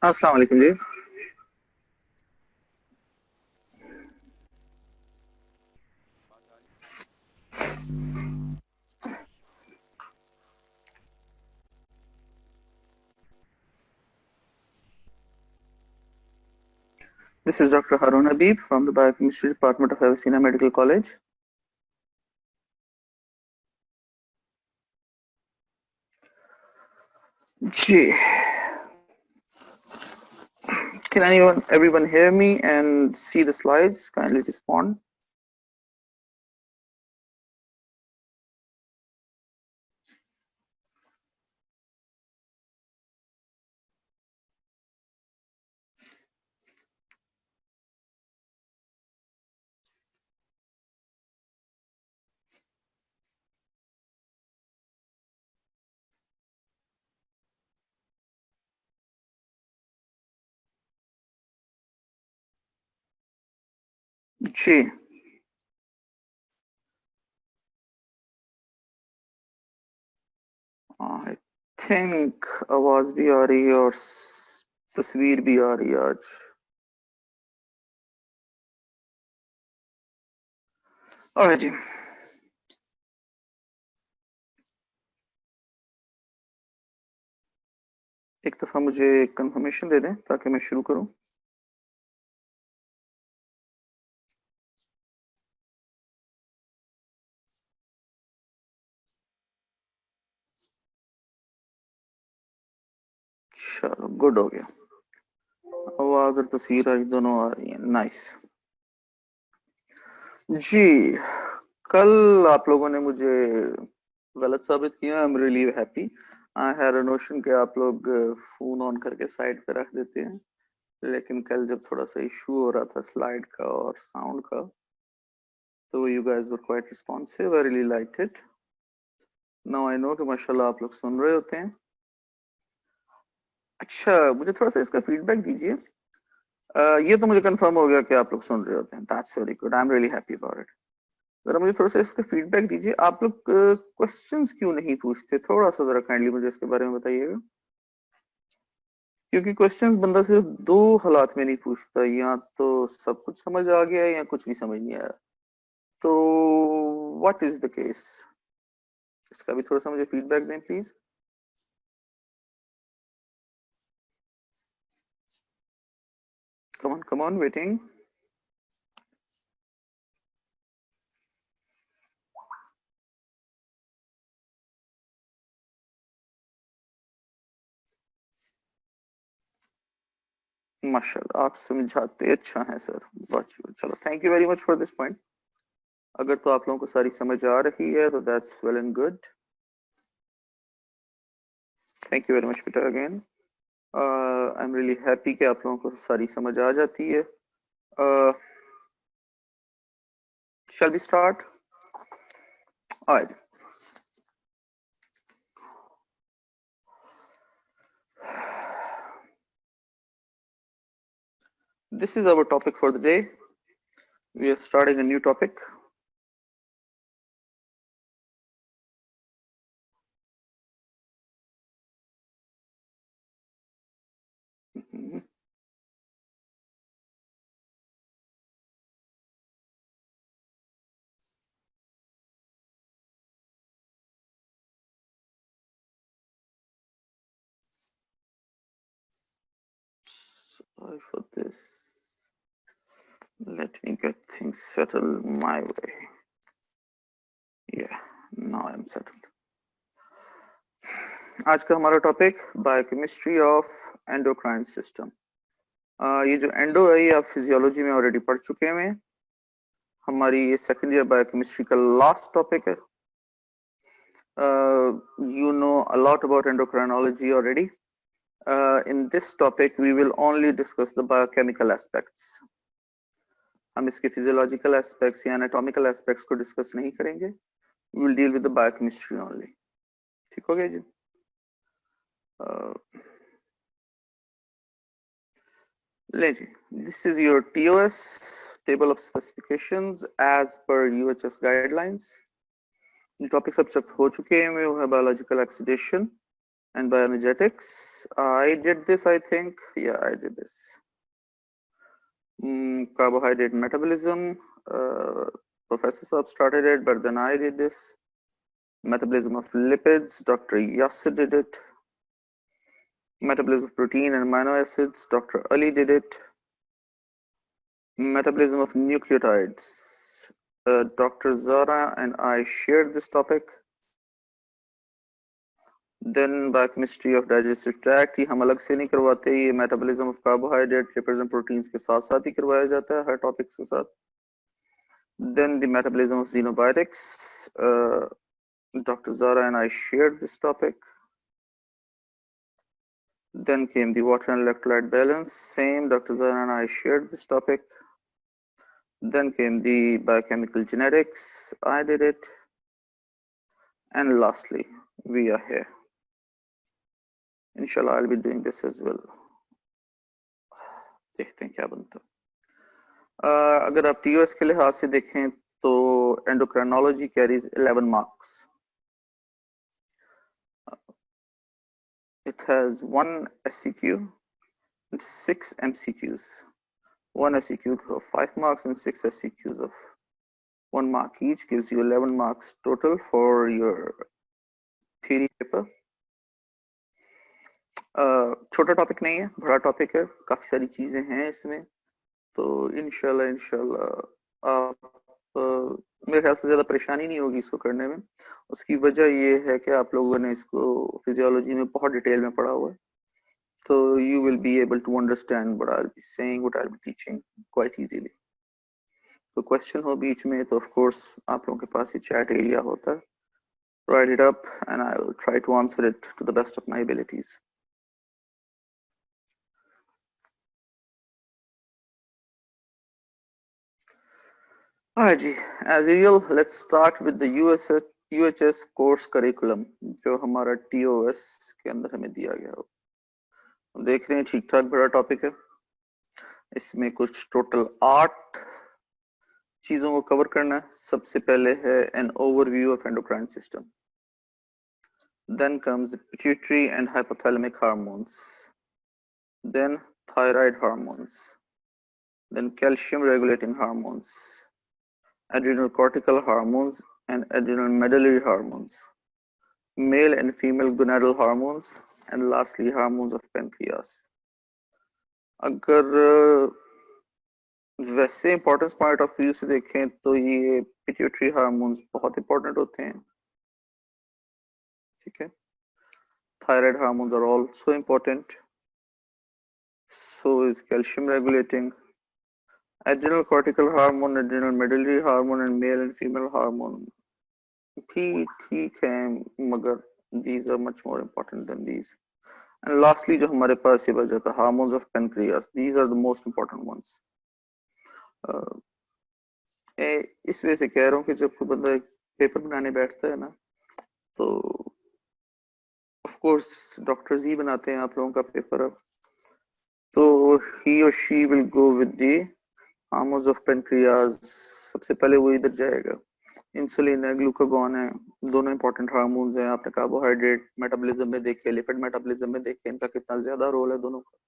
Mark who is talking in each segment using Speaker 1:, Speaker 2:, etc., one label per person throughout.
Speaker 1: अस्सलाम वालेकुम जी। This is Dr. Harun Habib from the Biochemistry Department of Avicenna Medical College. Gee, can everyone hear me and see the slides? Kindly respond. Gee, I think आवाज भी आ रही है और तस्वीर भी आ रही है आज। Alright जी, एक दफा मुझे कंफर्मेशन दे दें ताकि मैं शुरू करूं। चलो गुड हो गया, आवाज और तस्वीर आज दोनों आ रही हैं। नाइस जी। कल आप लोगों ने मुझे गलत साबित किया। आई am really happy. I had a notion कि आप लोग फोन ऑन करके साइड पे रख देते हैं, लेकिन कल जब थोड़ा सा इशू हो रहा था स्लाइड का और साउंड का, तो you guys were quite responsive. I really liked it. Now I know कि माशाल्लाह आप लोग सुन रहे होते हैं। अच्छा, मुझे थोड़ा सा इसका फीडबैक दीजिए। ये तो मुझे कंफर्म हो गया कि आप लोग सुन रहे होते हैं। That's very good, I am really happy about it. जरा मुझे थोड़ा सा इसका फीडबैक दीजिए। आप लोग क्वेश्चंस क्यों नहीं पूछते? थोड़ा सा जरा काइंडली मुझे इसके बारे में बताइएगा। क्योंकि क्वेश्चंस बंदा सिर्फ दो हालात में नहीं पूछता, या तो सब कुछ समझ आ गया या कुछ भी समझ नहीं आया। तो व्हाट इज द केस? इसका भी थोड़ा सा मुझे फीडबैक दें प्लीज। Come on waiting. माशाल्लाह, आप समझाते अच्छा है सर। चलो, thank you very much for this point. अगर तो आप लोगों को सारी समझ आ रही है तो that's well and good. Thank you very much Peter again. I am really happy कि आप लोगों को सारी समझ आ जाती है। Shall we start? Alright. This is our topic for the day. We are starting a new topic. Sorry for this. Let me get things settled my way. Yeah, now I'm settled. आज का हमारा topic biochemistry of endocrine system. ये जो endo है ये आप physiology में already पढ़ चुके हैं। हमारी ये सेकंड ईयर बायोकेमिस्ट्री का लास्ट टॉपिक है। You know a lot about endocrinology already. In this topic we will only discuss the biochemical aspects. हम इसके फिजियोलॉजिकल एस्पेक्ट्स या एनाटॉमिकल एस्पेक्ट्स को डिस्कस नहीं करेंगे। We will deal with the biochemistry only. ठीक हो गया जी? ले जी, this is your TOS, table of specifications as per UHS guidelines. Topic सब हो चुके हैं, वो है biological oxidation. And bioenergetics, I did this, I think. Yeah, I did this. Carbohydrate metabolism, Professor Saab started it, but then I did this. Metabolism of lipids, Dr. Yasser did it. Metabolism of protein and amino acids, Dr. Ali did it. Metabolism of nucleotides, Dr. Zara and I shared this topic. Then biochemistry of digestive tract, ये हम अलग से नहीं करवाते, ये metabolism of carbohydrate, lipids and proteins के साथ साथ ही करवाया जाता है हर topics के साथ. Then the metabolism of xenobiotics, Dr. Zara and I shared this topic. Then came the water and electrolyte balance, same, Dr. Zara and I shared this topic. Then came the biochemical genetics, I did it. And lastly, we are here. Inshallah, I'll be doing this as well. देखते हैं क्या बनता है. अगर आप TOS के लिहाज से देखें तो endocrinology carries 11 marks. It has 1 SCQ and 6 MCQs. 1 SCQ of 5 marks and 6 SCQs of 1 mark each gives you 11 marks total for your theory paper. छोटा टॉपिक नहीं है, बड़ा टॉपिक है, काफी सारी चीजें हैं इसमें, तो इंशाल्लाह आप मेरे ख्याल से ज्यादा परेशानी नहीं होगी इसको करने में. उसकी वजह ये है कि आप लोगों ने इसको फिजियोलॉजी में बहुत डिटेल में पढ़ा हुआ है, तो you will be able to understand what I'll be saying, what I'll be teaching quite easily. तो क्वेश्चन हो बीच में तो of course आप लोगों के पास ये चैट एरिया होता है, write it up and I'll try to answer it to the best of my abilities. Alright ji, as usual, let's start with the UHS course curriculum जो हमारा TOS के अंदर हमें दिया गया हो. हम देख रहे हैं ठीक ठाक बड़ा टॉपिक है, इसमें कुछ टोटल 8 चीजों को कवर करना है. सबसे पहले है an overview of endocrine system. Then comes the pituitary and hypothalamic hormones. Then thyroid hormones. Then calcium regulating hormones. Adrenal cortical hormones and adrenal medullary hormones. Male and female gonadal hormones. And lastly hormones of pancreas. अगर वैसे importance point of view से देखें तो ये pituitary hormones बहुत important होते हैं, ठीक है. Thyroid hormones are also important, so is calcium regulating. Adrenal cortical hormone, adrenal medullary hormone and male and female hormone ठीक है, मगर these are much more important than these. And lastly जो हमारे पास ये बच जाता है hormones of pancreas, these are the most important ones. इस वजह से कह रहा हूँ कि जब कोई बंदा पेपर बनाने बैठता है ना, तो ऑफ कोर्स डॉक्टर्स ही बनाते हैं आप लोगों का पेपर. अब तो ही और she will go with the hormones of pancreas. सबसे पहले वो इधर जाएगा. इंसुलिन है, ग्लूकागॉन है, दोनों इंपॉर्टेंट हार्मोन्स हैं. आपने कार्बोहाइड्रेट मेटाबॉलिज्म में देखे, लिपिड मेटाबॉलिज्म में देखे, इनका कितना ज्यादा रोल है दोनों का,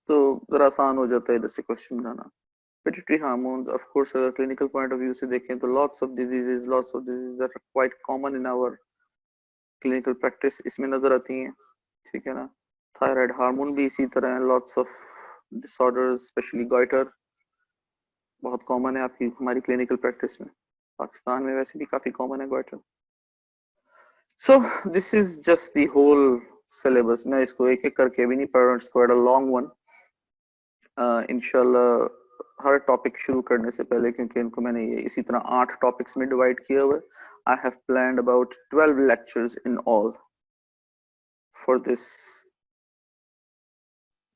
Speaker 1: तो जरा आसान हो जाता है इधर से question banana. Pituitary hormones, of course, clinical point of view से देखें तो lots of diseases are quite common in our clinical practice इसमें नजर आती हैं, ठीक है ना. थायराइड हार्मोन भी इसी तरह है. lots of disorders, especially goiter, बहुत कॉमन है आपकी हमारी क्लिनिकल प्रैक्टिस में. पाकिस्तान में वैसे भी काफी कॉमन है goiter. So this is just the whole syllabus. मैं इसको एक एक करके भी नहीं पढ़ रहा हूँ, it's quite a long one. इंशाल्लाह हर टॉपिक शुरू करने से पहले, क्योंकि इनको मैंने ये इसी तरह 8 टॉपिक्स में डिवाइड किया हुआ है, I have planned about 12 lectures in all for this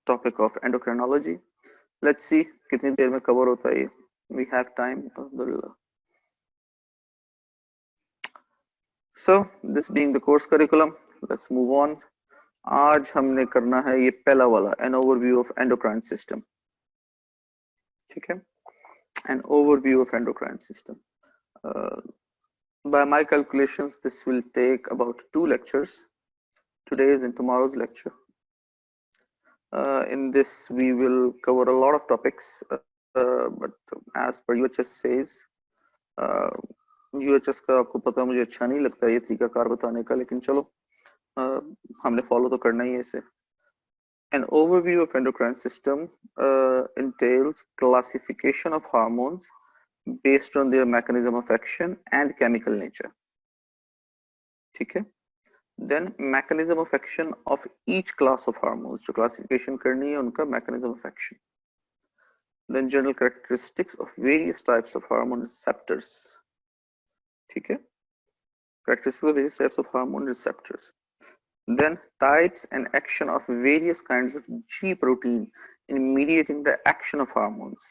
Speaker 1: topic of endocrinology. Let's see कितनी देर में कवर होता है ये. वी हैव टाइम अल्हम्दुलिल्लाह. So this being the course curriculum, let's move on. आज हमने करना है ये पहला वाला, an overview of endocrine system, ठीक है. An overview of endocrine system. By my calculations, this will take about 2 lectures. today's and tomorrow's lecture. In this, we will cover a lot of topics, but as per UHS says, UHS का आपको पता मुझे अच्छा नहीं लगता ये तरीकाकार बताने का, लेकिन चलो हमने फॉलो तो करना ही है इसे. An overview of endocrine system entails classification of hormones based on their mechanism of action and chemical nature. ठीक है. Then mechanism of action of each class of hormones. जो classification करनी है उनका mechanism of action. Then general characteristics of various types of hormone receptors. ठीक है. Characteristics of various types of hormone receptors. Then types and action of various kinds of G protein in mediating the action of hormones.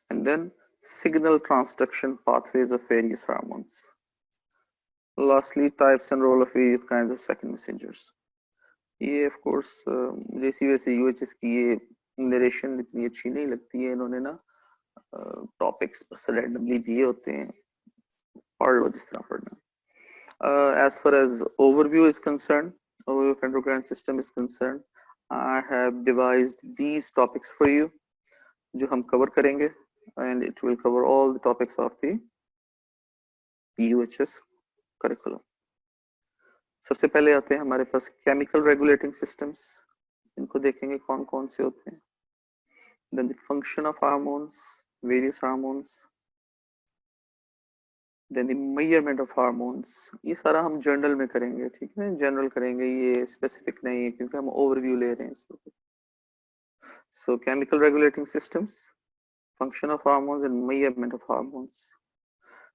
Speaker 1: And then signal transduction pathways of various hormones. Lastly, types and role of various kinds of second messengers. ये of course जैसी वैसे UHS की ये narration इतनी अच्छी नहीं लगती है. इन्होंने ना टॉपिक्स बस रैंडमली दिए होते हैं, पढ़ लो जिस तरह पढ़ना. As far as overview is concerned, overview of endocrine system is concerned, I have devised these topics for you जो हम cover करेंगे, and it will cover all the topics of the UHS curriculum. सबसे पहले आते हैं हमारे पास chemical regulating systems. इनको देखेंगे कौन कौन से होते हैं. Then the function of hormones, various hormones. Then the measurement of hormones. ये सारा हम जनरल में करेंगे, ठीक है. जनरल करेंगे, ये स्पेसिफिक नहीं है क्योंकि हम ओवरव्यू ले रहे हैं. So chemical regulating systems, function of hormones and measurement of hormones.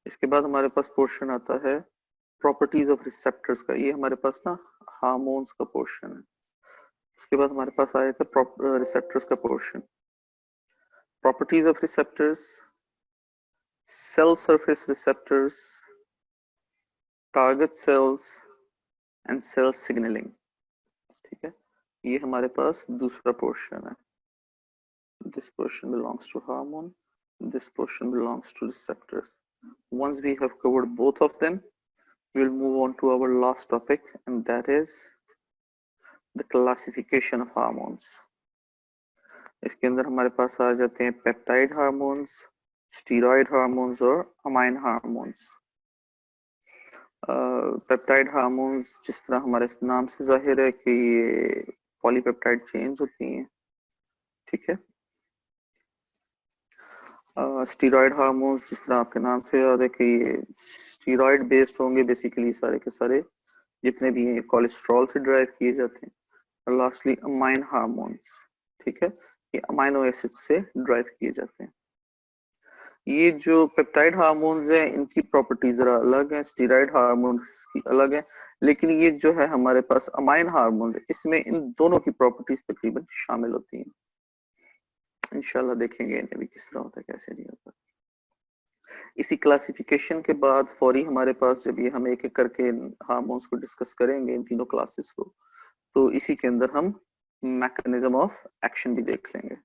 Speaker 1: इसके बाद हमारे पास पोर्शन आता है प्रॉपर्टीज ऑफ रिसेप्टर्स का. ये हमारे पास ना हार्मोन्स का पोर्शन है. उसके बाद हमारे पास आएगा रिसेप्टर्स का portion. Properties of receptors, cell surface receptors, target cells and cell signalling. ठीक है, ये हमारे पास दूसरा पोर्शन है. This portion belongs to hormone, this portion belongs to receptors. Once we have covered both of them, we'll move on to our last topic, and that is the classification of hormones. इसके अंदर हमारे पास आ जाते हैं peptide hormones, steroid hormones और amine hormones. Peptide hormones जिस तरह हमारे नाम से जाहिर है कि ये पॉलीपेप्टाइड चेन्स होती हैं. ठीक है. स्टीरॉयड हार्मोन्स जिस तरह आपके नाम से याद है कि ये स्टीरॉयड बेस्ड होंगे बेसिकली सारे के सारे जितने भी हैं, कोलेस्ट्रॉल से ड्राइव किए जाते हैं. और लास्टली अमाइन हार्मोन्स. ठीक है, ये अमाइनो एसिड से ड्राइव किए जाते हैं. ये जो पेप्टाइड हार्मोन्स हैं इनकी प्रॉपर्टी जरा अलग है, स्टीरॉयड हार्मोन्स की अलग है, लेकिन ये जो है हमारे पास अमाइन हार्मोन्स इसमें इन दोनों की प्रॉपर्टीज तकरीबन शामिल होती हैं. इंशाल्लाह देखेंगे इन्हें भी किस तरह होता है, कैसे नहीं होता. इसी क्लासिफिकेशन के बाद फौरी हमारे पास जब ये हम एक एक करके हार्मोन्स को डिस्कस करेंगे इन तीनों क्लासेस को, तो इसी के अंदर हम मैकेनिज्म ऑफ एक्शन भी देख लेंगे.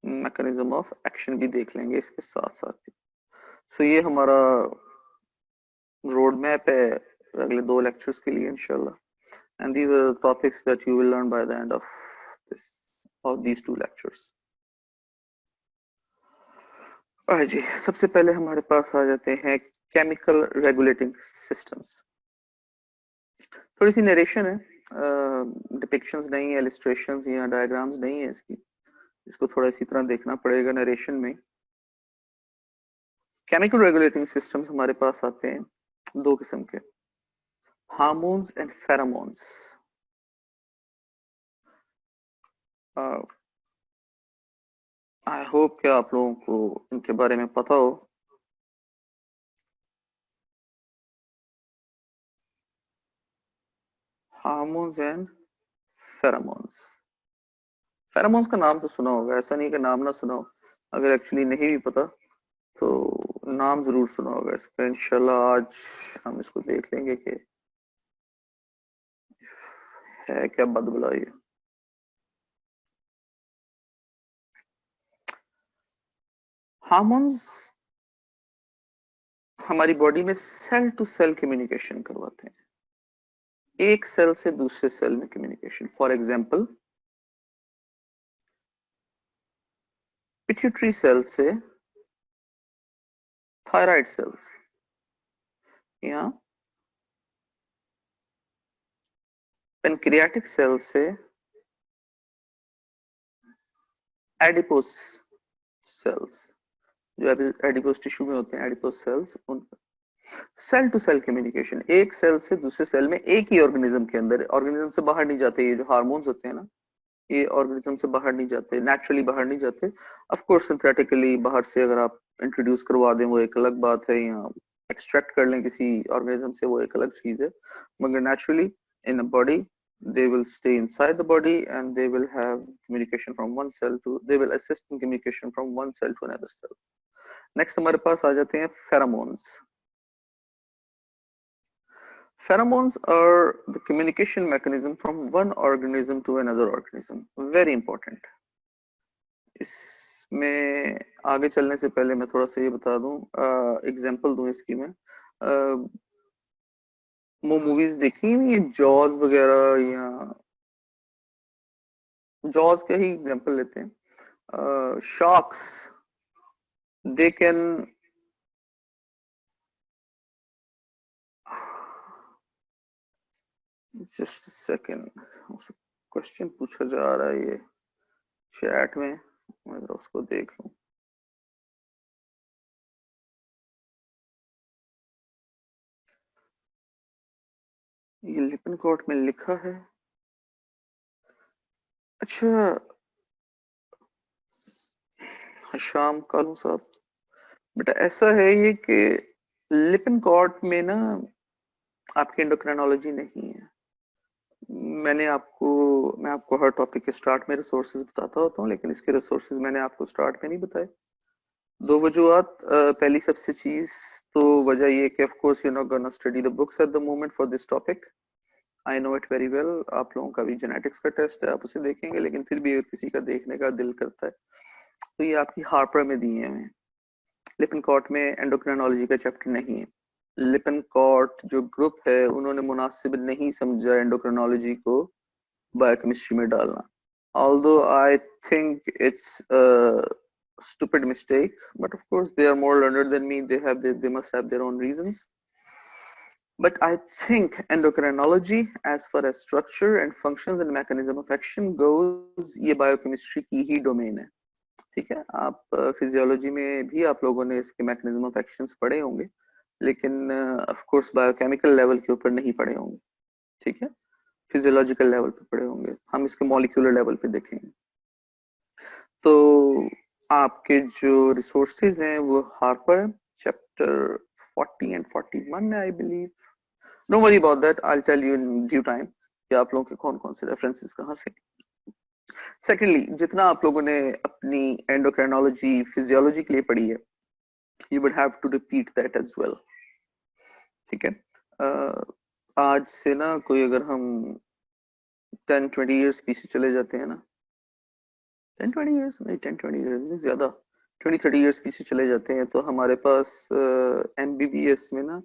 Speaker 1: मैकेनिज्म ऑफ एक्शन भी देख लेंगे इसके साथ साथ. सो ये हमारा रोड मैप है अगले 2 लेक्चर्स के लिए इंशाल्लाह. And these are topics that you will learn by the end of this of these 2 lectures. जी, सबसे पहले हमारे पास आ जाते हैं केमिकल रेगुलेटिंग सिस्टम्स. थोड़ी सी नरेशन है, डिपिक्शंस नहीं है, इलस्ट्रेशंस या डायग्राम्स नहीं है इसकी. इसको थोड़ा इसी तरह देखना पड़ेगा नरेशन में. केमिकल रेगुलेटिंग सिस्टम्स हमारे पास आते हैं 2 किस्म के, hormones and pheromones. I hope कि आप लोगों को इनके बारे में पता हो. Hormones and pheromones. फेरोमोन्स का नाम तो सुना होगा, ऐसा नहीं कि नाम ना सुना हो. अगर एक्चुअली नहीं भी पता तो नाम जरूर सुना होगा इसका. इंशाल्लाह आज हम इसको देख लेंगे कि है क्या बदबला ये. हार्मोन्स हमारी बॉडी में सेल टू सेल कम्युनिकेशन करवाते हैं, एक सेल से दूसरे सेल में communication. For example pituitary cell से थायराइड सेल्स, या पेनक्रियाटिक सेल से एडिपोस सेल्स, जो एडिपोस टिश्यू में होते हैं एडिपोस सेल्स, उन सेल टू सेल कम्युनिकेशन, एक सेल से दूसरे सेल में, एक ही ऑर्गेनिज्म के अंदर, ऑर्गेनिज्म से बाहर नहीं जाते। ये जो हार्मोन्स होते हैं ना, ये ऑर्गेनिज्म से बाहर नहीं जाते, नेचुरली बाहर नहीं जाते। ऑफ कोर्स सिंथेटिकली बाहर से अगर आप इंट्रोड्यूस करवा दें वो एक अलग बात है, या एक्सट्रैक्ट कर लें किसी ऑर्गेनिज्म से, वो एक अलग चीज है। मगर naturally in a body they will stay inside the body and they will have communication from one cell to, they will assist in communication from one cell to another cell. Next हमारे पास आ जाते हैं pheromones. Pheromones are the communication mechanism from one organism to another organism. Very important. इसमें आगे चलने से पहले मैं थोड़ा सा ये बता दूं, एग्जांपल दूं इसकी मैं। वो मूवीज देखी हुई है जॉज वगैरह, या जॉज का ही एग्जांपल लेते हैं। Sharks, they can just second, question पूछा जा रहा है ये चैट में, मैं उसको देख लूं। ये लिपन कोट में लिखा है। अच्छा शाम कालू साहब, बेटा ऐसा है ये कि लिपन कोट में ना आपकी एंडोक्राइनोलॉजी नहीं है। मैं आपको हर टॉपिक के स्टार्ट में रिसोर्सेज बताता होता हूँ, लेकिन इसके रिसोर्सेज मैंने आपको स्टार्ट में नहीं बताए। दो वजूहत। पहली सबसे चीज तो वजह ये कि of course you not gonna study the books at the moment for this topic. I know it very well. आप लोगों का भी जेनेटिक्स का टेस्ट है, आप उसे देखेंगे, लेकिन फिर भी अगर किसी का देखने का दिल करता है तो ये आपकी हार्पर में दिए हैं। लिपन कॉट में एंडोक्राइनोलॉजी का चैप्टर नहीं है। लिपन कॉट जो ग्रुप है उन्होंने मुनासिब नहीं समझा एंडोक्राइनोलॉजी को बायोकेमिस्ट्री में डालना। although I think it's a stupid mistake, but of course they are more learned than me, they must have their own reasons. But I think endocrinology as far as structure and functions and mechanism of action goes, ये biochemistry की ही domain है। ठीक है, आप physiology में भी आप लोगों ने इसके मैकेनिज्म ऑफ एक्शंस पढ़े होंगे, लेकिन ऑफ कोर्स बायोकेमिकल लेवल के ऊपर नहीं पढ़े होंगे। ठीक है, फिजियोलॉजिकल लेवल पे पढ़े होंगे, हम इसके मॉलिक्यूलर लेवल पे देखेंगे। तो आपके जो रिसोर्सेज हैं वो हार्पर चैप्टर 40 एंड 41 है I believe. No worry about that, I will tell you in due time कि आप लोगों के कौन कौन से रेफरेंसेस कहाँ से। सेकेंडली, जितना आप लोगों ने अपनी एंडोक्राइनोलॉजी फिजियोलॉजी के लिए पढ़ी है, you would have to repeat that as well. ठीक है, आज से ना कोई अगर हम 10-20 इयर्स पीछे चले जाते हैं ना, 10-20 इयर्स नहीं, 10-20 इयर्स नहीं, ज्यादा 20-30 इयर्स पीछे चले जाते हैं, तो हमारे पास एमबीबीएस में ना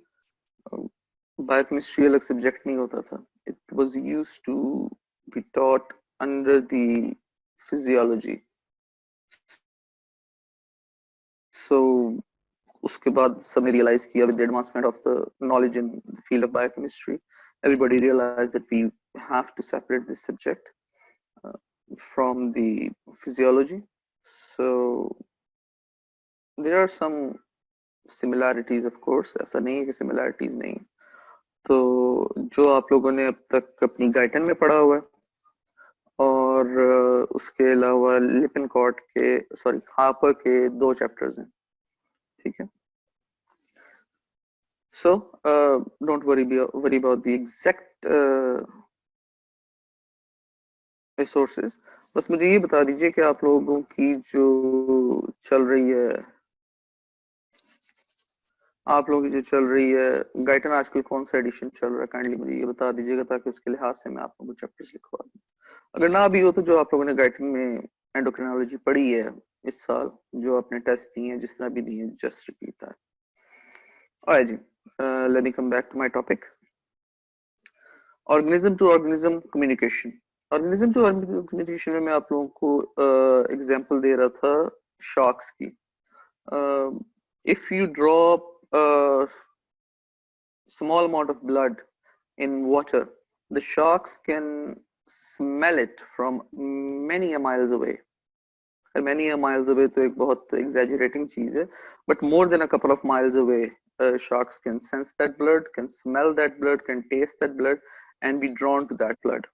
Speaker 1: बायोकेमिस्ट्री अलग सब्जेक्ट नहीं होता था। It was used to be taught under the physiology. So उसके बाद सबने रियलाइज किया with the advancement of the knowledge in field of biochemistry, everybody realized that we have to separate this subject from the physiology. So there are some similarities of course, ऐसा नहीं है कि similarities नहीं। तो जो आप लोगों ने अब तक अपनी गाइटन में पढ़ा हुआ है, और उसके अलावा लिपन कॉट के, सॉरी हार्पर के 2 चैप्टर्स हैं। ठीक है, so don't worry about the exact resources। बस मुझे ये बता दीजिए कि आप लोगों की जो चल रही है, आप लोगों की जो चल रही है गाइटन, आजकल कौन सा एडिशन चल रहा है, काइंडली मुझे ये बता दीजिएगा, ताकि उसके लिहाज से मैं आप लोगों को चैप्टर्स लिखवा दूं। अगर ना भी हो तो जो आप लोगों ने गाइटन में एंडोक्रिनोलॉजी पढ़ी है इस साल, जो आपने टेस्ट दिए हैं, जिस तरह भी दिए हैं, जस्ट रिपीट दैट। Alright जी, let me come back to my topic. Organism to organism communication. Organism to organism communication में मैं आप लोगों को एग्जांपल दे रहा था शार्क्स की। If you drop small amount of blood in water, the sharks can smell it from many miles away. Many miles away तो एक बहुत exaggerating चीज है, but more than a couple of miles away, sharks can sense that blood, can smell that blood, can taste that blood, and be drawn to that blood.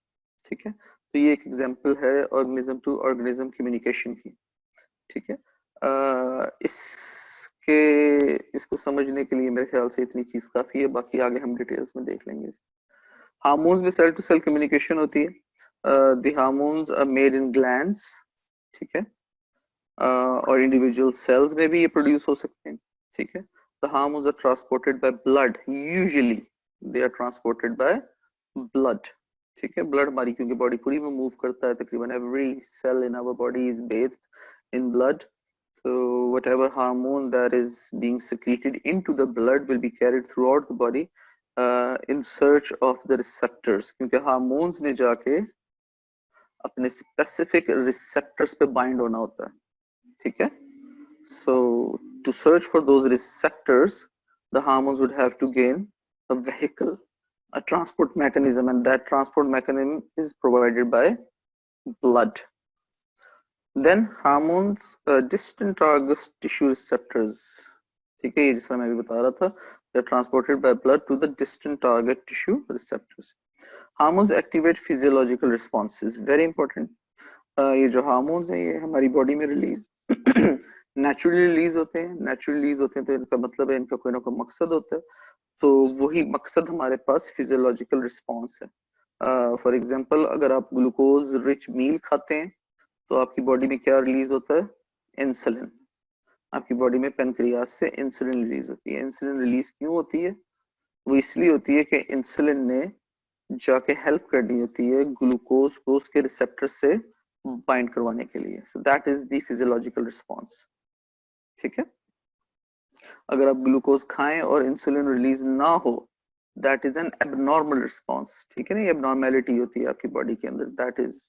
Speaker 1: ठीक है, तो ये एक एग्जांपल है ऑर्गेनिज्म टू ऑर्गेनिज्म कम्युनिकेशन की। ठीक है, इसको समझने के लिए मेरे ख्याल से इतनी चीज काफी है, बाकी आगे हम डिटेल्स में देख लेंगे। हार्मोन्स में सेल टू सेल कम्युनिकेशन होती है। The hormones are made in glands, ठीक है, और इंडिविजुअल सेल्स में भी ये प्रोड्यूस हो सकते हैं। ठीक है, the hormones are transported by blood, usually they are transported by blood. ठीक है, ब्लड हमारी क्योंकि बॉडी पूरी में मूव करता है, तकरीबन every cell in our body is based in blood. So whatever hormone that is being secreted into the blood will be carried throughout the body in search of the receptors, क्योंकि hormones ने जाके अपने specific receptors पे bind होना होता है। ठीक है, so to search for those receptors, the hormones would have to gain a vehicle, a transport mechanism, and that transport mechanism is provided by blood. Then hormones distant target tissue receptors, ठीक है, ये जिसका मैं भी बता रहा था, they are transported by blood to the distant target tissue receptors. Hormones activate physiological responses, very important. ये जो हार्मोन्स हैं ये हमारी बॉडी में रिलीज नेचुरली रिलीज होते हैं। नेचुरली रिलीज होते हैं तो इनका मतलब है इनका कोई ना कोई मकसद होता है, तो वही मकसद हमारे पास फिजियोलॉजिकल रिस्पॉन्स है। फॉर एग्जांपल, अगर आप ग्लूकोज रिच मील खाते हैं तो आपकी बॉडी में क्या रिलीज होता है? इंसुलिन। आपकी बॉडी में पेनक्रियास से इंसुलिन रिलीज होती है। इंसुलिन रिलीज क्यों होती है? वो इसलिए होती है कि इंसुलिन ने जाके हेल्प करनी होती है ग्लूकोज को उसके रिसेप्टर से बाइंड करवाने के लिए। So that is the physiological response. ठीक है, अगर आप ग्लूकोज खाएं और इंसुलिन रिलीज ना हो, that is an abnormal response. ठीक है ना, ये एबनॉर्मेलिटी होती है आपकी बॉडी के अंदर, that is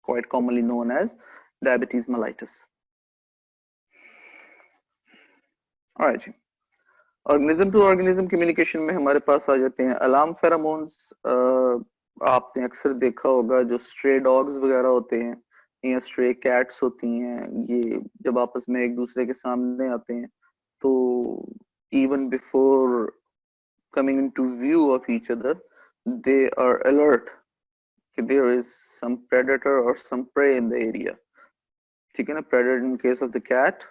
Speaker 1: quite commonly known as diabetes mellitus. Alright जी, ऑर्गेनिज्म टू ऑर्गेनिज्म कम्युनिकेशन में हमारे पास आ जाते हैं अलार्म फेरोमोन्स। आपने अक्सर देखा होगा जो स्ट्रे डॉग्स वगैरह होते हैं या स्ट्रे कैट्स होती हैं, ये जब आपस में एक दूसरे के सामने आते हैं तो even before coming into view of each other, they are alert that there is some predator or some prey in the area. ठीक है ना, predator in case of the cat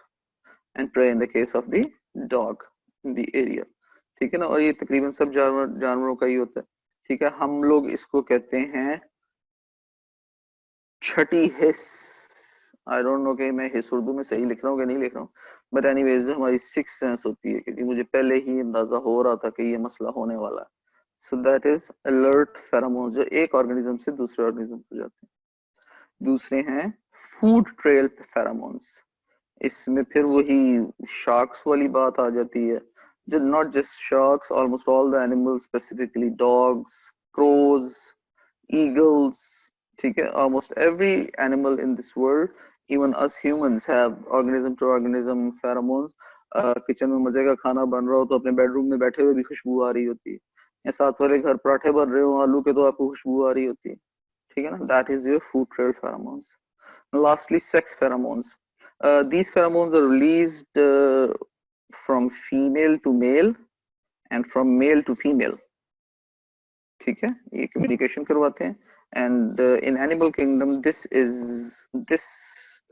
Speaker 1: and prey in the case of the dog in the area. ठीक है ना, और ये तकरीबन सब जानवरों का ही होता है। ठीक है, हम लोग इसको कहते हैं छठी हिस्स। आई डोंट नो कि मैं हिस्स उर्दू में सही लिख रहा हूँ कि नहीं लिख रहा हूँ, बट एनीवेज जो हमारी सिक्स सेंस होती है, क्योंकि मुझे पहले ही अंदाजा हो रहा था कि ये मसला होने वाला है। So that is alert pheromone, जो एक ऑर्गेनिज्म से दूसरे ऑर्गेनिज्म को जाते हैं। दूसरे हैं फूड ट्रेल फेरोमोन्स। इसमें फिर वही शार्क्स वाली बात आ जाती है, जो not just sharks, almost all the animals, specifically dogs, crows, eagles, ठीक है, almost every animal in this world, even us humans have organism to organism pheromones. Kitchen में मजे का खाना बन रहा हो तो अपने बेडरूम में बैठे हुए भी खुशबू आ रही होती है, या साथ वाले घर पराठे बन रहे हो आलू के तो आपको खुशबू आ रही होती है। ठीक है ना, that is your food trail pheromones. Lastly, sex pheromones. These pheromones are released from female to male and from male to female. ठीक है, ये कम्युनिकेशन करवाते हैं। and in animal kingdom this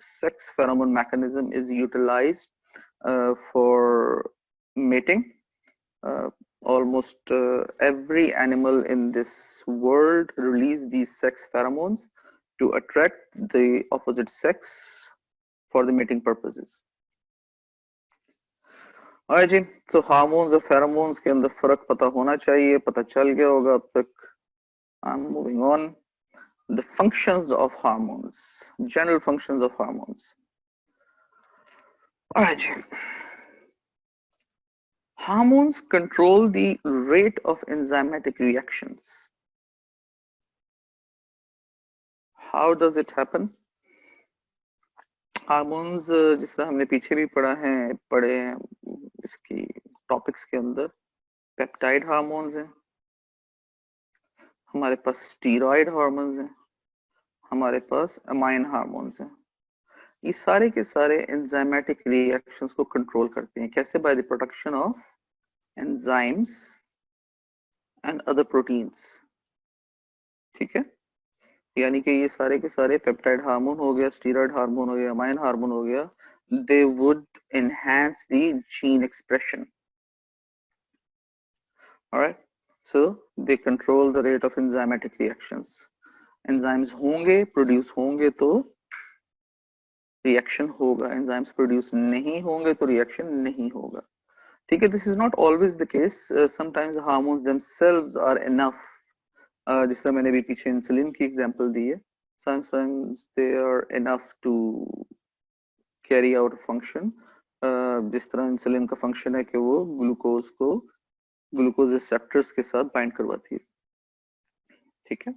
Speaker 1: sex pheromone mechanism is utilized for mating. Almost every animal in this world release these sex pheromones to attract the opposite sex for the mating purposes. Alright जी, तो hormones और pheromones के अंदर फर्क पता होना चाहिए, पता चल गया होगा अब तक। I'm moving on. The functions of hormones, general functions of hormones. Alright, Hormones control the rate of enzymatic reactions. How does it happen? Hormones जिस तरह हमने पीछे भी पढ़े हैं इसकी टॉपिक्स के अंदर, पेप्टाइड हार्मोन्स हैं, हमारे पास स्टीरॉयड हार्मोन्स हैं, हमारे पास अमाइन हार्मोन्स हैं। ये सारे के सारे एंजाइमेटिक रिएक्शंस को कंट्रोल करते हैं। कैसे? By the production of enzymes and other proteins. ठीक है, यानी कि ये सारे के सारे पेप्टाइड हार्मोन हो गया, स्टीरॉयड हार्मोन हो गया, अमाइन हार्मोन हो गया, they would enhance the gene expression. All right, so they control the rate of enzymatic reactions. enzymes होंगे, प्रोड्यूस होंगे तो रिएक्शन होगा, एंजाइम्स प्रोड्यूस नहीं होंगे तो रिएक्शन नहीं होगा। ठीक है, this is not always the case, sometimes hormones themselves are enough, जिस तरह मैंने भी पीछे इंसुलिन की एग्जांपल दी है, sometimes they are enough to carry out a function, जिस तरह इंसुलिन का फंक्शन है कि वो ग्लूकोज को ग्लूकोज रिसेप्टर्स के साथ बाइंड करवाती है। ठीक है,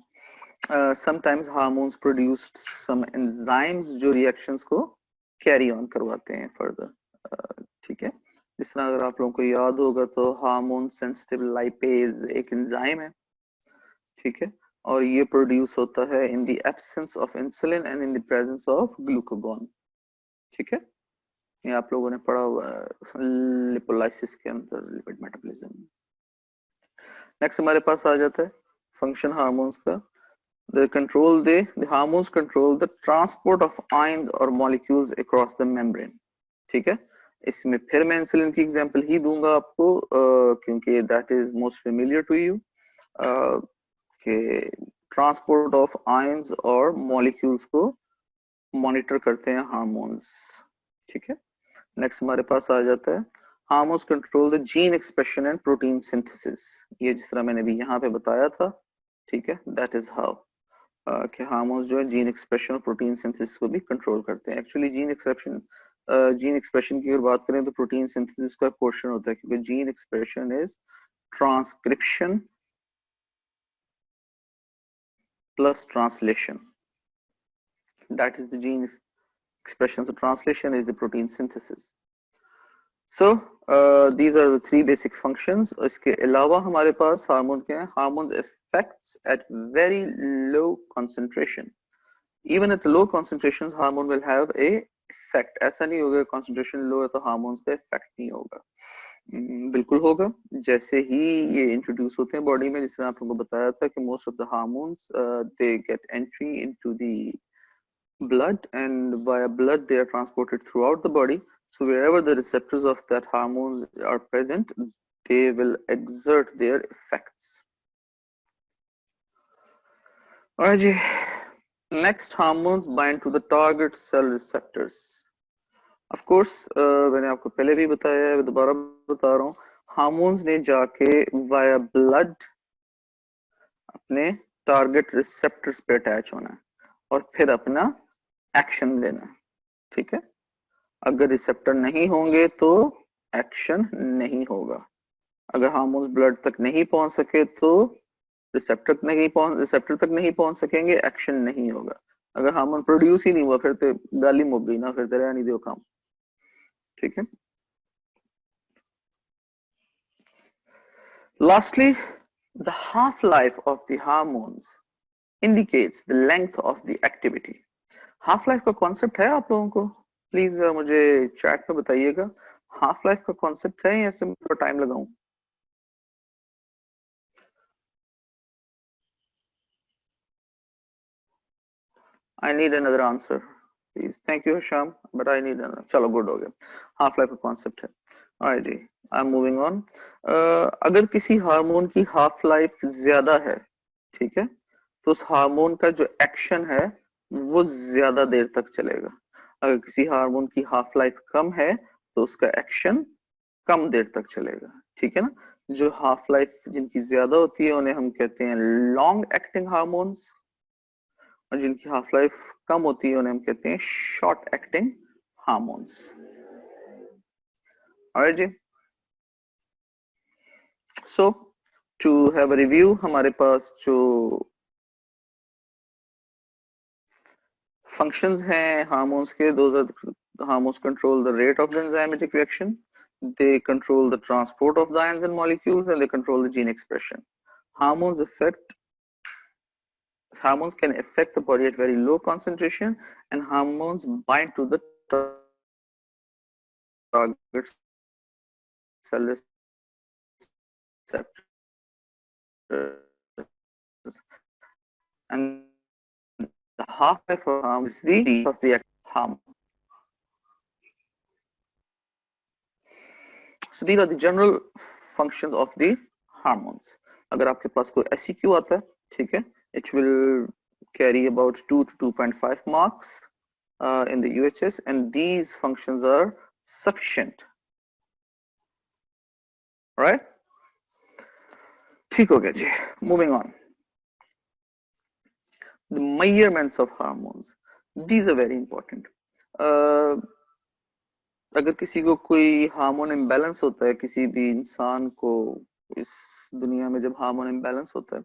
Speaker 1: sometimes hormones produced some enzymes जो रिएक्शंस को कैरी ऑन करवाते हैं फर्दर। ठीक है, जिस तरह अगर आप लोगों को याद होगा तो हार्मोन सेंसिटिव लाइपेज एक एंजाइम है। ठीक है, और ये प्रोड्यूस होता है in the absence of insulin and in the presence of glucagon. ठीक है, ये आप लोगों ने पढ़ा हुआ है लिपोलाइसिस के अंदर, लिपिड मेटाबॉलिज्म। नेक्स्ट हमारे पास आ जाता है फंक्शन हार्मोन्स का। the hormones control the transport of ions or molecules across the membrane। ठीक है, इसमें फिर मैं इंसुलिन की एग्जांपल ही दूंगा आपको, क्योंकि that is most familiar to you, कि ट्रांसपोर्ट ऑफ आयंस और मॉलिक्यूल्स को मॉनिटर करते हैं हार्मोन्स। ठीक है, नेक्स्ट हमारे पास आ जाता है hormones control the gene expression and protein synthesis. ये जिस तरह मैंने भी यहाँ पे बताया था, ठीक है, दैट इज हाउ कि हार्मोन्स जो है जीन एक्सप्रेशन और प्रोटीन सिंथेसिस को भी कंट्रोल करते हैं। एक्चुअली जीन एक्सप्रेशन की अगर बात करें तो प्रोटीन सिंथेसिस का पोर्शन होता है, क्योंकि gene expression is transcription plus translation, that is the gene expression, so translation is the protein synthesis. So these are the three basic functions। इसके अलावा हमारे पास हार्मोन क्या है? Hormones effects at very low concentration, even at low concentrations hormone will have a effect। ऐसा नहीं होगा concentration low है तो हार्मोन्स का effect नहीं होगा, बिल्कुल होगा। जैसे ही ये इंट्रोड्यूस होते हैं बॉडी में, जिसने आप लोगों को बताया था कि most of the hormones they get entry into the blood, and via blood they are transported throughout the body, so wherever the receptors of that hormone are present, they will exert their effects। Alright जी, next hormones bind to the target cell receptors। of course मैंने आपको पहले भी बताया है, दोबारा बता रहा हूँ, हार्मोन्स ने जाके वाया ब्लड अपने टारगेट रिसेप्टर्स पे अटैच होना है और फिर अपना एक्शन देना है। ठीक है, अगर रिसेप्टर नहीं होंगे तो एक्शन नहीं होगा। अगर हार्मोन्स ब्लड तक नहीं पहुंच सके तो रिसेप्टर तक नहीं पहुंच सकेंगे, एक्शन नहीं होगा। अगर हार्मोन प्रोड्यूस ही नहीं हुआ फिर तो गाली मुक गई ना, फिर तो रहने दो काम। ठीक है, lastly the half life of the hormones indicates the length of the activity। Half life का कॉन्सेप्ट है आप लोगों को? प्लीज मुझे चैट में बताइएगा, हाफ लाइफ का कॉन्सेप्ट है या इसमें थोड़ा टाइम लगाऊं? I need another answer please। thank you Hisham, but I need another। चलो गुड हो गया, हाफ लाइफ का कॉन्सेप्ट है। alright जी, आई एम मूविंग ऑन। अगर किसी हार्मोन की हाफ लाइफ ज्यादा है, ठीक है, तो उस हार्मोन का जो एक्शन है वो ज्यादा देर तक चलेगा। अगर किसी हार्मोन की हाफ लाइफ कम है तो उसका एक्शन कम देर तक चलेगा। ठीक है ना, जो हाफ लाइफ जिनकी ज्यादा होती है उन्हें हम कहते हैं लॉन्ग एक्टिंग हार्मोन्स, और जिनकी हाफ लाइफ कम होती है उन्हें हम कहते हैं शॉर्ट एक्टिंग हार्मोन्स। और जी, So to have a review, हमारे पास जो functions हैं hormones के, those are hormones control the rate of the enzymatic reaction, they control the transport of the ions and molecules, and they control the gene expression. Hormones can affect the body at very low concentration, and hormones bind to the target cell receptors, and the half-life of hormone is the of the hormone. So these are the general functions of the hormones. अगर आपके पास कोई SEQ आता है, ठीक है, it will carry about 2 to 2.5 marks in the UHS, and these functions are sufficient, right? ठीक हो गया जी. Moving on. The measurements of hormones, these are very important. अगर किसी को कोई हार्मोन इम्बैलेंस होता है, किसी भी इंसान को इस दुनिया में जब हार्मोन इम्बैलेंस होता है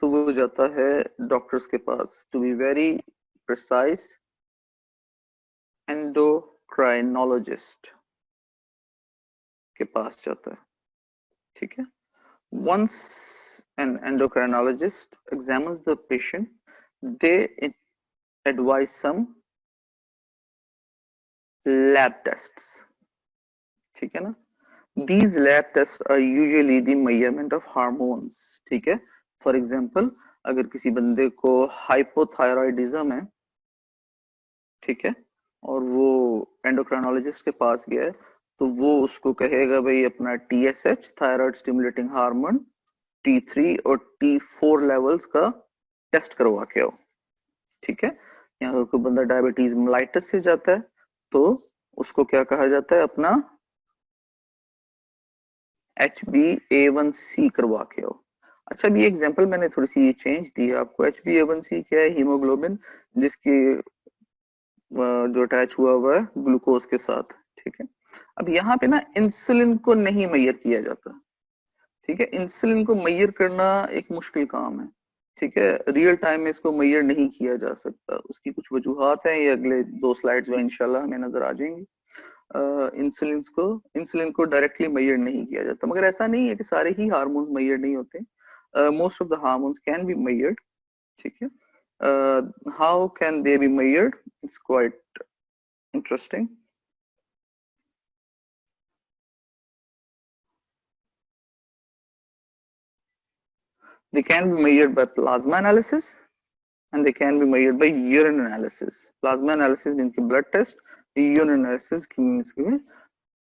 Speaker 1: तो वो जाता है डॉक्टर्स के पास, to be very precise endocrinologist के पास जाता है, ठीक है. Once an endocrinologist examines the patient, they advise some lab tests, ठीक है ना. These lab tests are usually the measurement of hormones, ठीक है. For example, अगर किसी बंदे को हाइपोथायरॉयडिज्म है, ठीक है, और वो एंडोक्राइनोलॉजिस्ट के पास गया है, तो वो उसको कहेगा भाई अपना TSH, thyroid stimulating hormone, T3 और T4 लेवल्स का टेस्ट करवा के आओ, ठीक है. यहाँ कोई बंदा डायबिटीज मेलाइटस से जाता है तो उसको क्या कहा जाता है, अपना HbA1c करवा के आओ. अच्छा, अभी एग्जांपल मैंने थोड़ी सी चेंज दी है आपको. HbA1c क्या है? हीमोग्लोबिन जिसकी जो अटैच हुआ है ग्लूकोज के साथ, ठीक है. अब यहाँ पे ना इंसुलिन को नहीं मेजर किया जाता, ठीक है. इंसुलिन को मेजर करना एक मुश्किल काम है, ठीक है. रियल टाइम में इसको मेजर नहीं किया जा सकता. उसकी कुछ वजूहात हैं, ये अगले 2 स्लाइड्स में इंशाल्लाह हमें नजर आ जाएंगी. इंसुलिन को डायरेक्टली मेजर नहीं किया जाता, मगर ऐसा नहीं है कि सारे ही हार्मोन्स मेजर नहीं होते. Most of the hormones can be measured, ठीक है. How can they be measured? It's quite interesting. They can be measured by plasma analysis and they can be measured by urine analysis. Plasma analysis means blood test, urine analysis means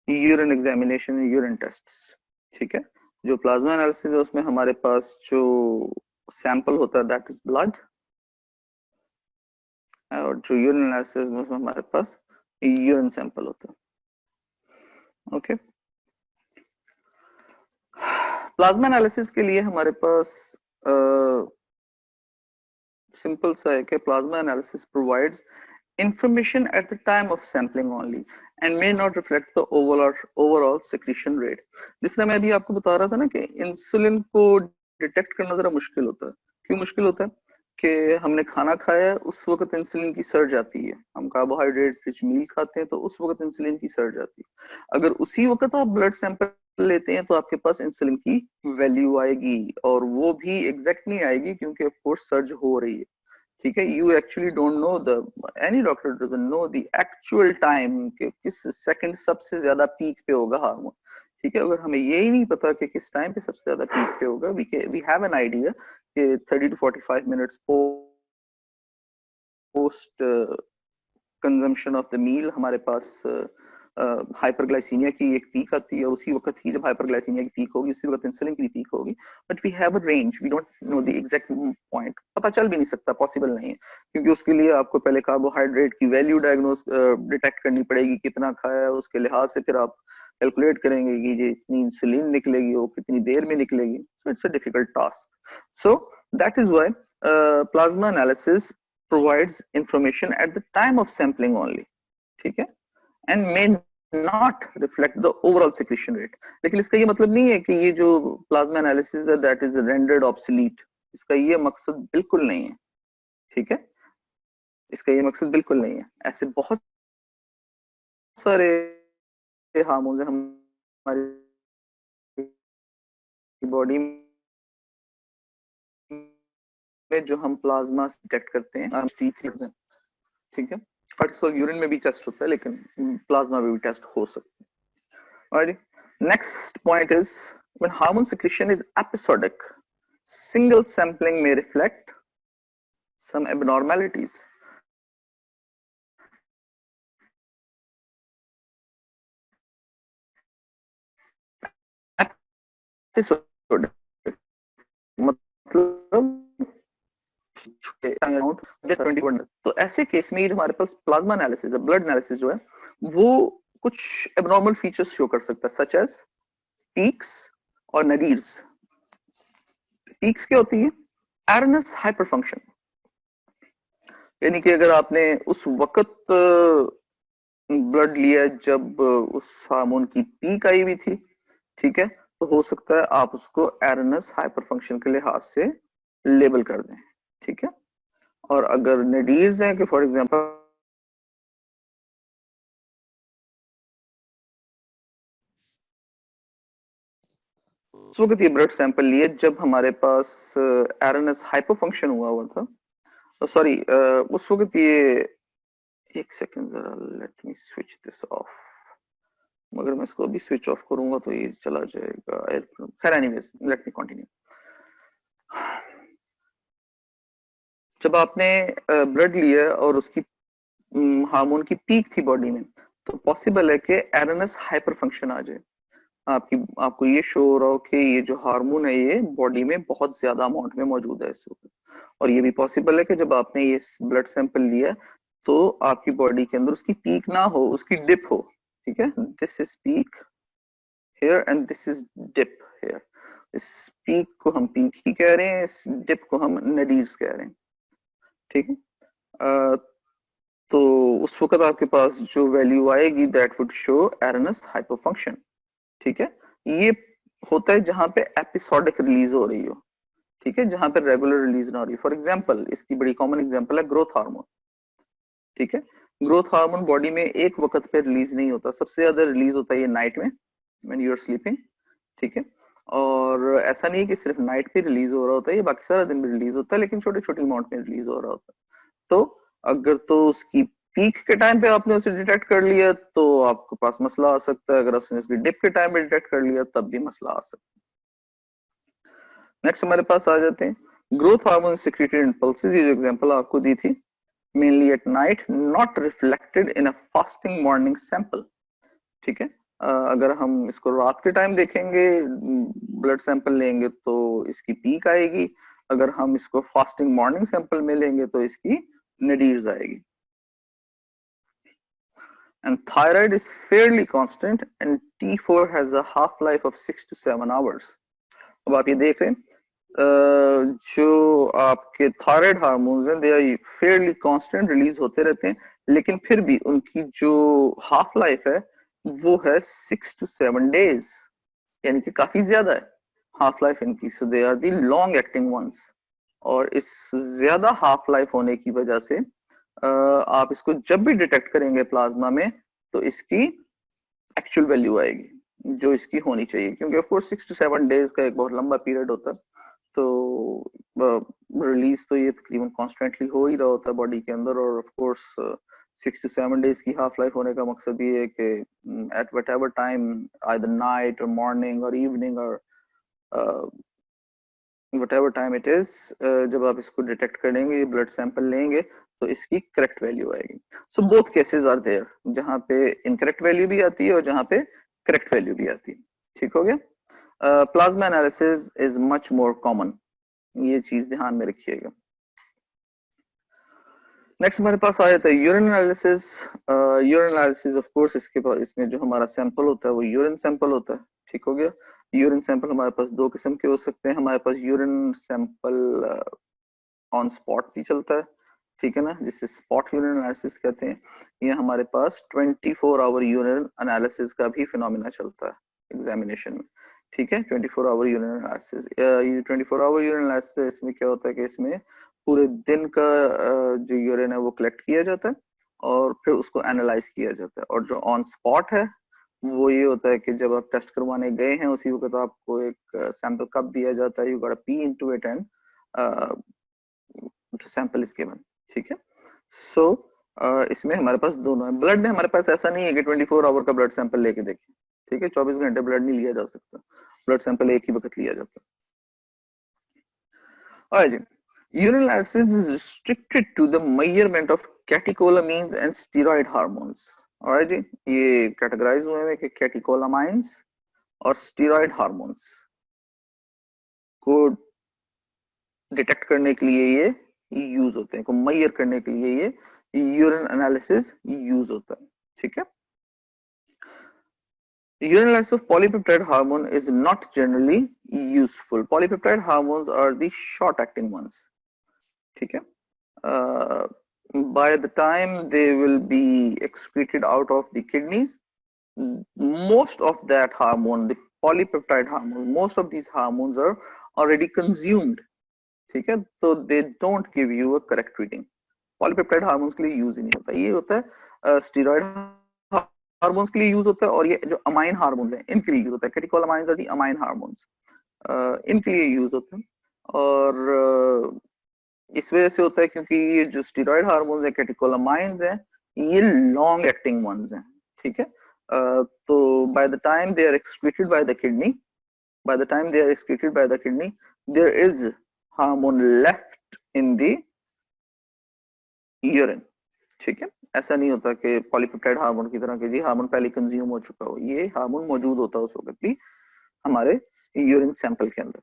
Speaker 1: urine examination, urine tests, ठीक है. जो plasma analysis है उसमें हमारे पास जो sample होता है that is blood, और जो यूरिन एनालिसिस में हमारे पास यूरिन सैंपल होता है. ओके. प्लाज्मा एनालिसिस के लिए हमारे पास सिंपल सा है कि plasma analysis provides information at the time of sampling only and may not reflect the overall secretion rate. जिस तरह मैं अभी आपको बता रहा था ना कि इंसुलिन को डिटेक्ट करना जरा मुश्किल होता है. क्यों मुश्किल होता है? कि हमने खाना खाया है, उस वक्त इंसुलिन की सर्ज आती है. हम कार्बोहाइड्रेट रिच मील खाते हैं तो उस वक्त इंसुलिन की सर्ज आती है. अगर उसी वक्त आप ब्लड सैंपल लेते हैं तो आपके पास इंसुलिन की वैल्यू आएगी, और वो भी एग्जैक्ट नहीं आएगी क्योंकि ऑफ कोर्स सर्ज हो रही है, ठीक है. You actually don't know the, any doctor doesn't know the actual time कि किस सेकंड सबसे ज्यादा पीक पे होगा हार्मोन, ठीक है. अगर हमें ये ही नहीं पता कि किस टाइम पे सबसे ज्यादा पीक पे होगा, वी हैव एन आइडिया कि 30 to 45 minutes post consumption of the meal हमारे पास हाइपरग्लाइसीमिया की एक पीक आती है, और उसी वक्त ही जब हाइपरग्लाइसीमिया की पीक होगी उसी वक्त इंसुलिन की पीक होगी. But we have a range, we don't know the exact point. पता चल भी नहीं सकता, पॉसिबल नहीं है, क्योंकि उसके लिए आपको पहले कार्बोहाइड्रेट की वैल्यू डिटेक्ट करनी पड़ेगी, कितना खाया है उसके लिहाज से फिर आप कैलकुलेट करेंगे कि ये इतनी इंसुलिन निकलेगी, वो कितनी देर में निकलेगी. So it's a difficult task. So that is why plasma analysis provides information at the time of sampling only, ठीक है, and may not reflect the overall secretion rate. लेकिन इसका ये मतलब नहीं है कि ये जो प्लाज्मा एनालिसिस है दैट इज रेंडर्ड ऑब्सोलीट, इसका ये मकसद बिल्कुल नहीं है, ठीक है, इसका ये मकसद बिल्कुल नहीं है। ऐसे बहुत सारे हार्मोन्स हैं हमारी बॉडी में जो हम प्लाज्मा से डिटेक्ट करते हैं, ठीक है, और यूरिन में भी टेस्ट होता है लेकिन प्लाज्मा में भी टेस्ट हो सकता है। और next point is when hormone secretion is episodic, single sampling may reflect some abnormalities. Episodic मतलब तो ऐसे केस में जो हमारे पास प्लाज्मा एनालिसिस है, ब्लड एनालिसिस जो है, वो कुछ एबनॉर्मल फीचर्स शो कर सकता है, सच एज पीक्स और नडीर्स। पीक्स क्या होती है? एरनस हाइपर फंक्शन, यानी कि अगर आपने उस वक्त ब्लड लिया जब उस हार्मोन की पीक आई हुई थी, ठीक है, तो हो सकता है आप उसको एरनस हाइपर फंक्शन के लिहाज से लेबल कर दें, ठीक है। और अगर नडीर्स हैं कि फॉर एग्जांपल उस वक्त ये ब्लड सैंपल लिए जब हमारे पास एरनस हाइपर फंक्शन हुआ था, तो सॉरी उस वक्त ये, एक सेकंड जरा, let me switch this of, मगर मैं इसको अभी स्विच ऑफ करूंगा तो ये चला जाएगा। खैर एनीवेज लेट मी कंटिन्यू। जब आपने ब्लड लिया और उसकी हार्मोन की पीक थी बॉडी में, तो पॉसिबल है कि एरनस हाइपर फंक्शन आ जाए, आपको ये शो हो रहा हो कि ये जो हार्मोन है ये बॉडी में बहुत ज्यादा अमाउंट में मौजूद है इस वक्त। और ये भी पॉसिबल है कि जब आपने ये ब्लड सैंपल लिया तो आपकी बॉडी के अंदर उसकी पीक ना हो, उसकी डिप हो, ठीक है, this is peak here and this is dip here. इस पीक को हम पीक ही कह रहे हैं, इस डिप को हम नडीर्स कह रहे हैं, ठीक है। तो उस वक्त आपके पास जो वैल्यू आएगी दैट वुड शो एरनस हाइपोफंक्शन, ठीक है। ये होता है जहां पे एपिसोडिक रिलीज हो रही हो, ठीक है, जहां पे रेगुलर रिलीज ना हो रही। फॉर एग्जांपल इसकी बड़ी कॉमन एग्जांपल है ग्रोथ हार्मोन, ठीक है। ग्रोथ हार्मोन बॉडी में एक वक्त पे रिलीज नहीं होता, सबसे ज्यादा रिलीज होता है ये नाइट में व्हेन यू आर स्लीपिंग, ठीक है। और ऐसा नहीं है कि सिर्फ नाइट पे रिलीज हो रहा होता है, ये बाकी सारा दिन भी रिलीज होता है, लेकिन छोटे छोटे अमाउंट में रिलीज हो रहा होता है। तो अगर तो उसकी पीक के टाइम पे आपने उसे डिटेक्ट कर लिया तो आपके पास मसला आ सकता है, अगर आपने उसकी डिप के टाइम पे डिटेक्ट कर लिया तब भी मसला आ सकता है। नेक्स्ट हमारे पास आ जाते हैं growth hormone secreted in pulses. ये जो एग्जांपल आपको दी थी, mainly at night, not reflected in a fasting morning sample, ठीक है। अगर हम इसको रात के टाइम देखेंगे, ब्लड सैंपल लेंगे तो इसकी पीक आएगी, अगर हम इसको फास्टिंग मॉर्निंग सैंपल में लेंगे तो इसकी नडीर्स आएगी। And thyroid is fairly constant and T4 has a half life of 6 to 7 hours. अब आप ये देख रहे हैं जो आपके थायराइड हार्मोन्स हैं they are fairly constant, release होते रहते हैं, लेकिन फिर भी उनकी जो हाफ लाइफ है वो है 6 to 7 days, यानी कि काफी ज्यादा है हाफ लाइफ इनकी। So they are the long acting ones, और इस ज्यादा हाफ लाइफ होने की वजह से आप इसको जब भी डिटेक्ट करेंगे प्लाज्मा में तो इसकी एक्चुअल वैल्यू आएगी जो इसकी होनी चाहिए, क्योंकि ऑफ कोर्स 6 to 7 days का एक बहुत लंबा पीरियड होता है, तो रिलीज तो ये तकरीबन कॉन्स्टेंटली हो ही रहा होता है बॉडी के अंदर। और ऑफ कोर्स 6 to 7 days की हाफ लाइफ होने का मकसद ये है कि at whatever time, either night और मॉर्निंग और इवनिंग और whatever time it is, जब आप इसको डिटेक्ट करेंगे, ये ब्लड सैंपल लेंगे तो इसकी करेक्ट वैल्यू आएगी। So both cases are there, जहां पे इनकरेक्ट वैल्यू भी आती है और जहां पे करेक्ट वैल्यू भी आती है, ठीक हो गया। Plasma analysis is much more common, ये चीज ध्यान में रखिएगा। नेक्स्ट हमारे पास आ जाता है urine analysis. Urine analysis of course इसमें जो हमारा सैंपल होता है वो यूरिन सैंपल होता है, ठीक हो गया। यूरिन सैंपल हमारे पास दो किस्म के हो सकते हैं, हमारे पास यूरिन सैंपल ऑन स्पॉट भी चलता है, ठीक है ना, जिसे स्पॉट यूरिन एनालिसिस कहते हैं। ये हमारे पास 24 आवर यूरिन एनालिसिस का भी फिनोमिना चलता है एग्जामिनेशन में, ठीक है। 24 आवर यूरिन एनालिसिस, ये 24 आवर यूरिन एनालिसिस, इसमें क्या होता है कि इसमें पूरे दिन का जो यूरिन है वो कलेक्ट किया जाता है और फिर उसको एनालाइज किया जाता है। और जो ऑन स्पॉट है वो ये होता है कि जब आप टेस्ट करवाने गए हैं उसी वक्त आपको एक सैंपल कप दिया जाता है, you got P into it and sample is given, ठीक है। सो इसमें हमारे पास दोनों है। ब्लड में हमारे पास ऐसा नहीं है कि 24 आवर का ब्लड सैंपल लेके देखें, ठीक है। 24 घंटे ब्लड नहीं लिया जा सकता, ब्लड सैंपल एक ही वक्त लिया जाता है। Urine analysis is restricted to the measurement of catecholamines and steroid hormones. Alright जी, ये कैटेगराइज हुए हैं कि कैटिकोलामाइंस और स्टीरॉयड हार्मोन्स को डिटेक्ट करने के लिए ये यूज होते हैं, को मेजर करने के लिए ये यूरिन एनालिसिस यूज होता है, ठीक है। Urine analysis of polypeptide hormone is not generally useful. Polypeptide hormones are the short-acting ones, ठीक है। By the time they will be excreted out of the kidneys, most of that hormone, the polypeptide hormone, most of these hormones are already consumed, ठीक है। तो they don't give you a correct reading. Polypeptide hormones के लिए use ही नहीं होता, ये होता है स्टीरॉयड हार्मोन्स के लिए यूज होता है, और ये जो अमाइन हार्मोन्स हैं इनके लिए यूज होता है। कैटिकोलामाइंस आर दी अमाइन हार्मोन्स, इनके लिए यूज होता है। और इस वजह से होता है क्योंकि ये जो स्टीरॉयड हार्मोन्स है, कैटिकोलामाइंस हैं, ये लॉन्ग एक्टिंग वंस हैं, ठीक है। तो by the time they are excreted by the kidney, by the time they are excreted by the kidney, there is hormone left in the urine, ठीक है। ऐसा नहीं होता कि पॉलीपेप्टाइड हार्मोन की तरह कि जी हार्मोन पहले कंज्यूम हो चुका हो, ये हार्मोन मौजूद होता है उस वक्त भी हमारे यूरिन सैंपल के अंदर।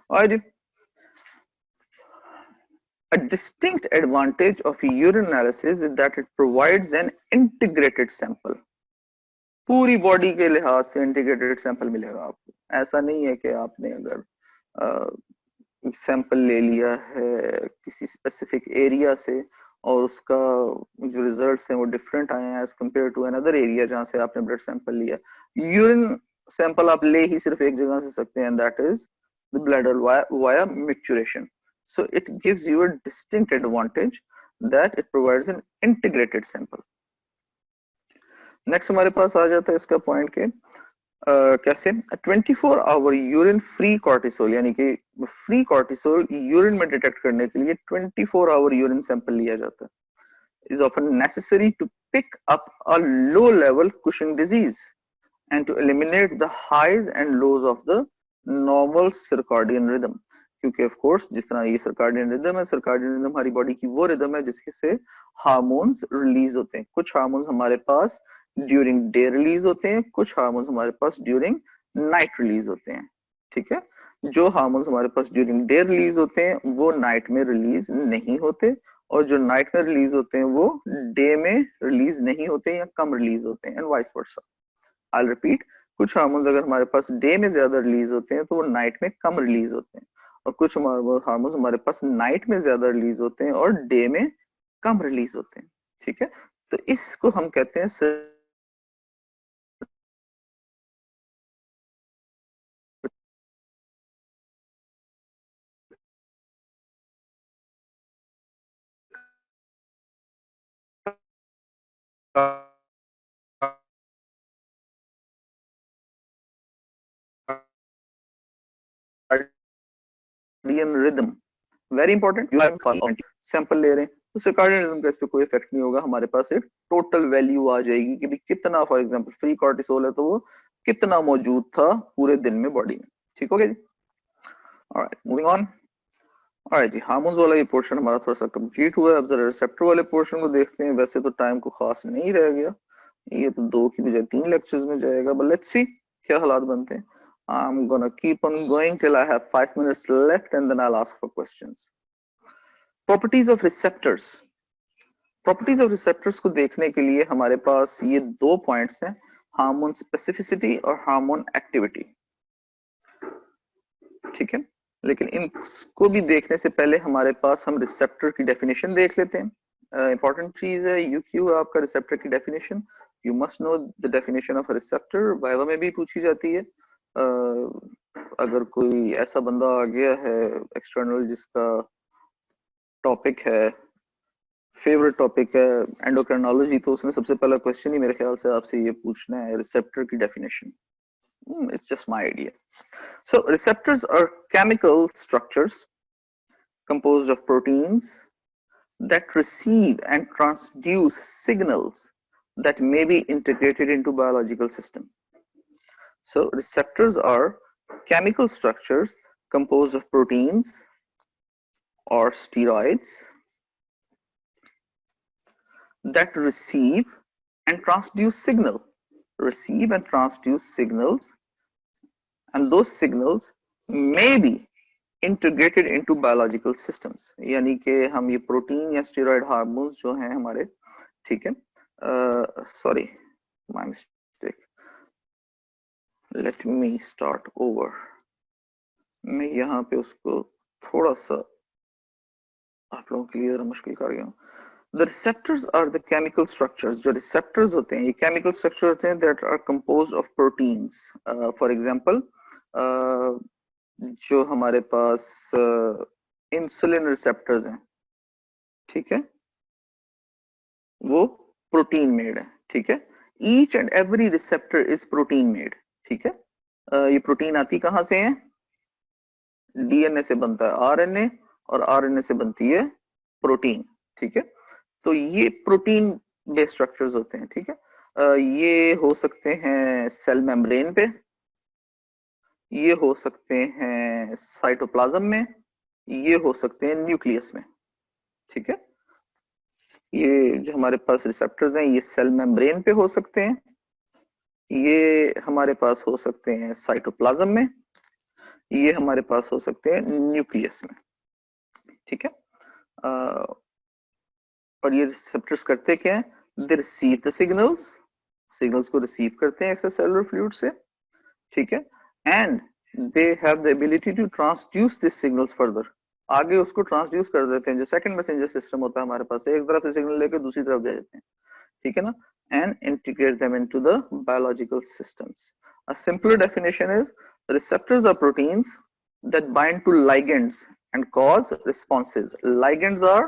Speaker 1: और a distinct advantage of urine analysis is that it provides an integrated sample. पूरी बॉडी के लिहाज से इंटीग्रेटेड सैंपल मिलेगा आपको। ऐसा नहीं है कि आपने अगर सैंपल ले लिया है किसी स्पेसिफिक एरिया से और उसका जो रिजल्ट्स हैं वो डिफरेंट आए हैं as compare to another area जहां से आपने ब्लड सैंपल लिया। यूरिन सैंपल आप ले ही सिर्फ एक जगह से सकते हैं, that is the bladder via micturition. So it gives you a distinct advantage that it provides an integrated sample. Next हमारे पास आ जाता है इसका पॉइंट के कैसे 24 आवर यूरिन फ्री कॉर्टिसोल, यानी कि फ्री कॉर्टिसोल यूरिन में डिटेक्ट करने के लिए 24 आवर यूरिन सैंपल लिया जाता है, is often necessary to pick up a low level Cushing disease and to eliminate the highs and lows of the normal circadian rhythm। क्योंकि ऑफ कोर्स जिस तरह ये सर्काडियन रिदम है, सर्काडियन रिदम हमारी body की वो रिदम है जिसके से हार्मोन्स रिलीज होते हैं। कुछ हार्मोन्स हमारे पास ड्यूरिंग डे रिलीज होते हैं, कुछ हार्मोन्स हमारे पास ड्यूरिंग नाइट रिलीज होते हैं, ठीक है। जो हार्मोन्स हमारे पास ड्यूरिंग डे रिलीज होते हैं वो नाइट में रिलीज नहीं होते, और जो नाइट में रिलीज होते हैं वो डे में रिलीज नहीं होते या कम रिलीज होते हैं, and vice versa. I repeat, कुछ हार्मोन्स अगर हमारे पास डे में ज्यादा रिलीज होते हैं तो वो नाइट में कम रिलीज होते हैं, और कुछ हार्मोन्स हमारे पास नाइट में ज्यादा रिलीज होते हैं और डे में कम रिलीज होते हैं, ठीक है। तो इसको हम कहते हैं circadian rhythm. Very important, sample ले रहे हैं तो सर्काडियन रिदम का इस पे कोई इफेक्ट नहीं होगा, हमारे पास एक टोटल वैल्यू आ जाएगी कि भी कितना, फॉर एग्जांपल फ्री कॉर्टिसोल है तो वो कितना मौजूद था पूरे दिन में बॉडी में, ठीक हो गया जी। Alright, moving on. ऑलराइट जी, हार्मोन्स वाला ये पोर्शन हमारा थोड़ा सा कंप्लीट हुआ है। अब जरा रिसेप्टर वाले पोर्शन को देखते हैं। वैसे तो टाइम को खास नहीं रह गया, ये तो 2 की बजाय 3 लेक्चर्स में जाएगा, बट लेट्स सी क्या हालात बनते हैं। I'm gonna keep on going till I have 5 minutes left and then I'll ask for questions. Properties of receptors. Properties of receptors को देखने के लिए हमारे पास ये 2 पॉइंट्स हैं, हार्मोन स्पेसिफिसिटी और हार्मोन एक्टिविटी, ठीक है। लेकिन इनको भी देखने से पहले हमारे पास हम रिसेप्टर की डेफिनेशन देख लेते हैं। इंपॉर्टेंट चीज है यूक्यू आपका रिसेप्टर की definition. You must know the definition of receptor, viva में भी पूछी जाती है। अगर कोई ऐसा बंदा आ गया है एक्सटर्नल जिसका टॉपिक है, फेवरेट टॉपिक है एंडोक्राइनोलॉजी, तो उसने सबसे पहला क्वेश्चन ही मेरे ख्याल से आपसे ये पूछना है रिसेप्टर की definition. It's just my idea. So receptors are chemical structures composed of proteins that receive and transduce signals that may be integrated into biological system. So receptors are chemical structures composed of proteins or steroids that receive and transduce signals, and those signals may be integrated into biological systems. यानी कि हम ये protein या steroid hormones जो हैं हमारे, ठीक है, sorry my mistake, let me start over. मैं यहाँ पे उसको थोड़ा सा आप लोगों के लिए जरा मुश्किल कर गया हूँ। The receptors are the chemical structures. जो receptors होते हैं ये chemical structures होते हैं that are composed of proteins. For example, जो हमारे पास इंसुलिन रिसेप्टर्स हैं, ठीक है, वो प्रोटीन मेड है, ठीक है। Each and every receptor is protein made, ठीक है। ये प्रोटीन आती कहाँ से है? डीएनए से बनता है आरएनए, और आरएनए से बनती है प्रोटीन, ठीक है। तो ये प्रोटीन बेस्ड स्ट्रक्चर्स होते हैं, ठीक है। ये हो सकते हैं सेल मेम्ब्रेन पे, ये हो सकते हैं साइटोप्लाज्म में, ये हो सकते हैं न्यूक्लियस में, ठीक है। ये जो हमारे पास रिसेप्टर्स हैं ये सेल मेम्ब्रेन पे हो सकते हैं, ये हमारे पास हो सकते हैं साइटोप्लाज्म में, ये हमारे पास हो सकते हैं न्यूक्लियस में, ठीक है। और ये रिसेप्टर्स करते क्या है? दे रिसीव द सिग्नल्स को रिसीव करते हैं एक्स्ट्रासेलुलर फ्लूइड से, ठीक है। And they have the ability to transduce this signals further, आगे उसको ट्रांसड्यूस कर देते हैं। जो सेकंड मैसेंजर सिस्टम होता है हमारे पास, एक तरफ से सिग्नल लेकर दूसरी तरफ भेज देते हैं, ठीक है ना, and integrate them into the biological systems. A simpler definition is receptors are proteins that bind to ligands and cause responses. Ligands are,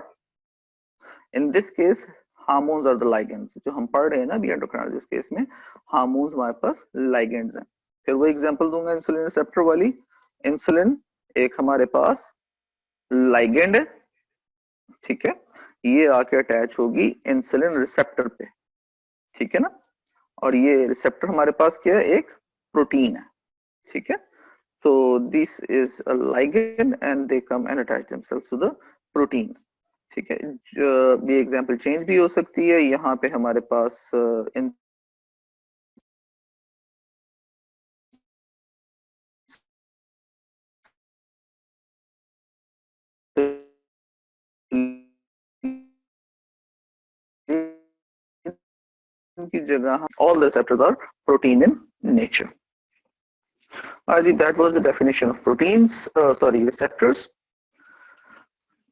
Speaker 1: in this case, hormones are the ligands. जो हम पढ़ रहे हैं ना अभी एंडोक्राइनोलॉजी केस में, hormones हमारे पास ligands हैं। फिर वो एग्जांपल दूंगा इंसुलिन रिसेप्टर वाली। इंसुलिन एक हमारे पास लाइगेंड है, ठीक है, ये आके अटैच होगी इंसुलिन रिसेप्टर पे, ठीक है ना। और ये रिसेप्टर हमारे पास क्या है? एक प्रोटीन है, ठीक है। So this is a ligand and they come and attach themselves to the proteins, ठीक है। ये एग्जाम्पल चेंज भी हो सकती है। यहाँ पे हमारे पास इन की जगह all the receptors are protein in nature. That was the definition of proteins, sorry, receptors.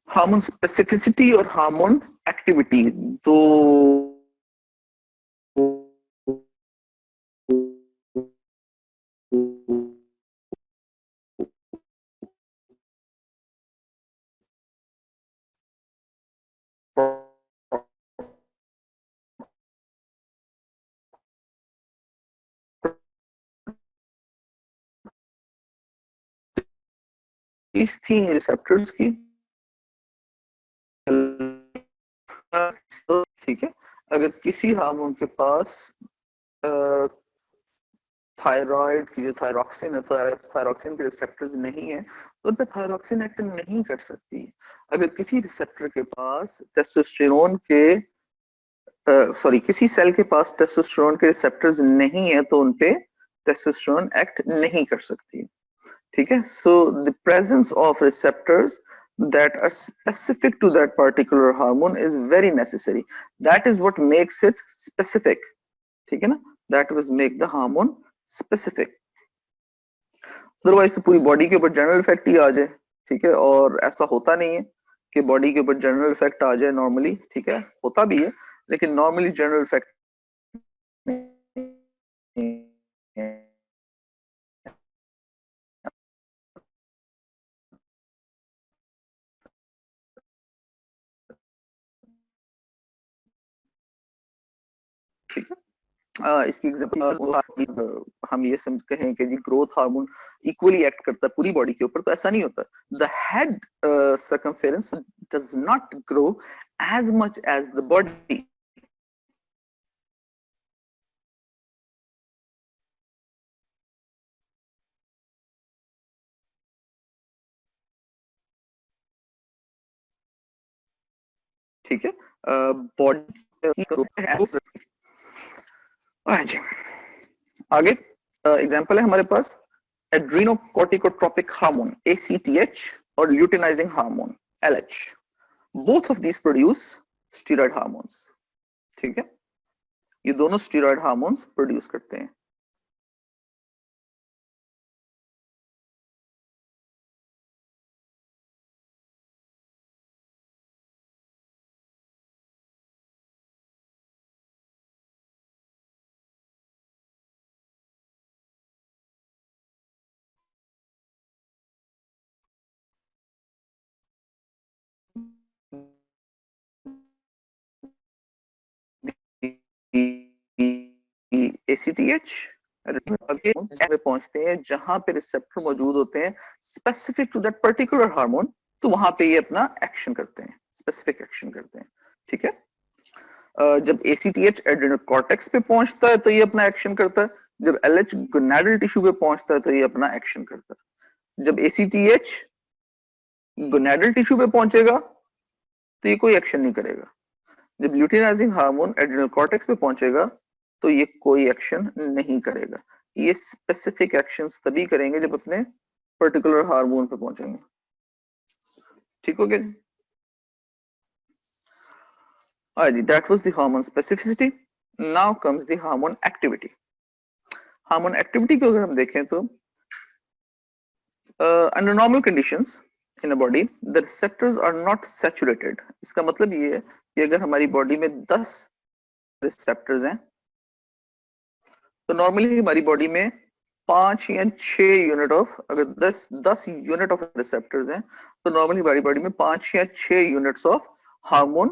Speaker 1: Hormone specificity और हार्मोन एक्टिविटी तो इस थी रिसेप्टर्स की, ठीक है। अगर किसी हार्मोन के पास थायराइड की जो थायरॉक्सिन है, थायरॉक्सिन के रिसेप्टर्स नहीं है, तो उन पे थायरॉक्सिन एक्ट नहीं कर सकती। अगर किसी रिसेप्टर के पास टेस्टोस्टेरोन के सॉरी किसी सेल के पास टेस्टोस्टेरोन के रिसेप्टर्स नहीं है, तो उनपे टेस्टोस्टेरोन एक्ट नहीं कर सकती, ठीक है। So the presence of receptors that are specific to that particular hormone is very necessary. That is what makes it specific, ठीक है ना, that was make the hormone specific. Otherwise तो पूरी बॉडी के ऊपर जनरल इफेक्ट ही आ जाए, ठीक है। और ऐसा होता नहीं है कि बॉडी के ऊपर जनरल इफेक्ट आ जाए नॉर्मली, ठीक है, होता भी है, लेकिन नॉर्मली जनरल इफेक्ट ठीक है। इसकी एग्जांपल हम ये समझ कहें कि जी ग्रोथ हार्मोन इक्वली एक्ट करता है पूरी बॉडी के ऊपर, तो ऐसा नहीं होता। The head circumference does not grow as much as the body. ठीक है, बॉडी आगे एग्जांपल है हमारे पास एड्रीनोकोर्टिकोट्रोपिक हार्मोन ACTH और luteinizing hormone LH। Both of these produce steroid hormones, ठीक है, ये दोनों स्टीरॉयड हार्मोन्स प्रोड्यूस करते हैं। ACTH में पहुंचते हैं जहां पे रिसेप्टर मौजूद होते हैं specific to that particular hormone, तो वहां पे ये अपना एक्शन करते हैं, स्पेसिफिक एक्शन करते हैं, ठीक है। जब ACTH एड्रेनल कॉर्टेक्स पे पहुंचता है तो ये अपना एक्शन करता है, जब LH गोनाडल टिश्यू पे पहुंचता है तो ये अपना एक्शन करता है। जब ACTH गोनाडल टिश्यू पे पहुंचेगा तो ये कोई एक्शन नहीं करेगा। जब ल्यूटिनाइजिंग हार्मोन एड्रेनल कॉर्टेक्स पे पहुंचेगा तो ये कोई एक्शन नहीं करेगा। ये स्पेसिफिक एक्शंस तभी करेंगे जब अपने पर्टिकुलर हार्मोन पे पहुंचेंगे, ठीक हो गया जी। That was the hormone specificity. Now comes the hormone activity. Hormone activity को अगर हम देखें तो under normal conditions in a body the receptors are not saturated. इसका मतलब ये है कि अगर हमारी बॉडी में 10 रिसेप्टर्स हैं तो नॉर्मली हमारी बॉडी में 5 या 6 यूनिट ऑफ, अगर 10 यूनिट ऑफ रिसेप्टर्स हैं तो नॉर्मली हमारी बॉडी में 5 या 6 यूनिट्स ऑफ हार्मोन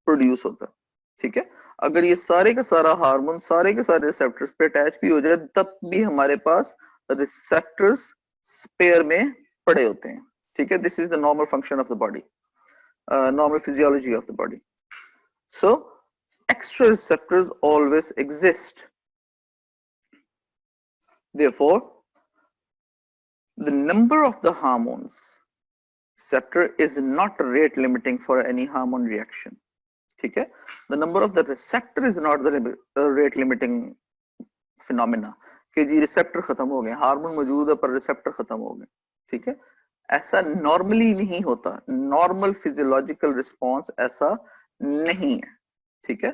Speaker 1: प्रोड्यूस होता है, ठीक है। अगर ये सारे का सारा हार्मोन सारे के सारे रिसेप्टर्स पे अटैच भी हो जाए तब भी हमारे पास रिसेप्टर्स स्पेयर में पड़े होते हैं, ठीक है। This is the normal function of the body, normal physiology of the body. So extra receptors always exist. Therefore, the number of the hormones receptor is not rate limiting for any hormone reaction, ठीक है। The number of the receptor is not the rate limiting phenomena कि जी receptor खत्म हो गए, hormone मौजूद है पर receptor खत्म हो गए, ठीक है। ऐसा नॉर्मली नहीं होता, नॉर्मल फिजियोलॉजिकल रिस्पॉन्स ऐसा नहीं है, ठीक है।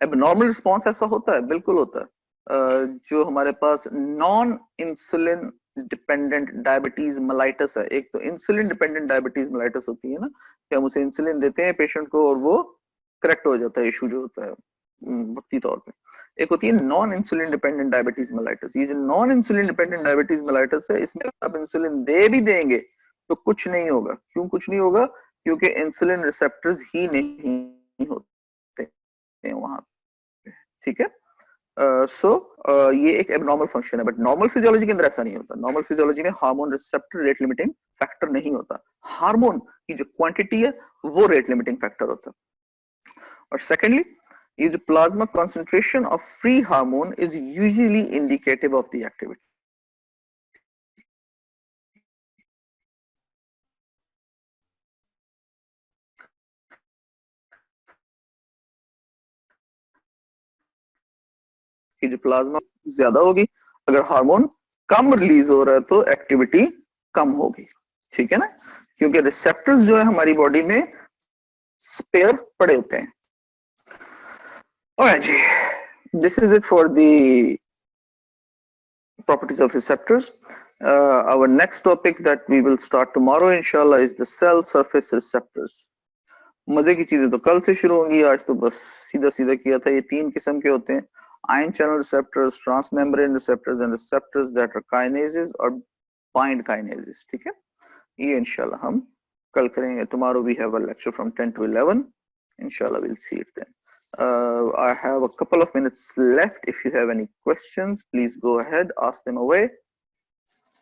Speaker 1: अब नॉर्मल रिस्पॉन्स ऐसा होता है, बिल्कुल होता है। जो हमारे पास non insulin dependent diabetes mellitus है, एक तो इंसुलिन डिपेंडेंट डायबिटीज मेलाइटस होती है ना, कि हम उसे इंसुलिन देते हैं पेशेंट को और वो करेक्ट हो जाता है इशू जो होता है वक्ती तौर पे। एक होती है non insulin dependent diabetes mellitus. ये जो non insulin dependent diabetes mellitus है इसमें आप इंसुलिन दे भी देंगे तो कुछ नहीं होगा। क्यों कुछ नहीं होगा? क्योंकि इंसुलिन रिसेप्टर्स ही नहीं होते हैं वहां पे, ठीक है। ये एक एबनॉर्मल फंक्शन है, बट नॉर्मल फिजियोलॉजी के अंदर ऐसा नहीं होता। नॉर्मल फिजियोलॉजी में hormone receptor rate limiting factor नहीं होता, हार्मोन की जो क्वांटिटी है वो रेट लिमिटिंग फैक्टर होता है। और सेकेंडली, ये जो plasma concentration of free hormone is usually indicative of the activity. कि जो प्लाज्मा ज्यादा होगी, अगर हार्मोन कम रिलीज हो रहा है तो एक्टिविटी कम होगी, ठीक है ना, क्योंकि रिसेप्टर्स जो है हमारी बॉडी में स्पेयर पड़े होते हैं। Alright, this is it for the properties of receptors. Our next topic that we will start tomorrow inshallah is the cell surface receptors. मजे की चीजें तो कल से शुरू होंगी, आज तो बस सीधा सीधा किया था। ये तीन किस्म के होते हैं: ion channel receptors, transmembrane receptors and receptors that are kinases और बाइंड काइनेजेस। ठीक है, ये इंशाल्लाह हम कल करेंगे। Tomorrow we have a lecture from 10 to 11. Inshallah we'll see it then. I have a couple of minutes left. If you have any questions, please go ahead, ask them away.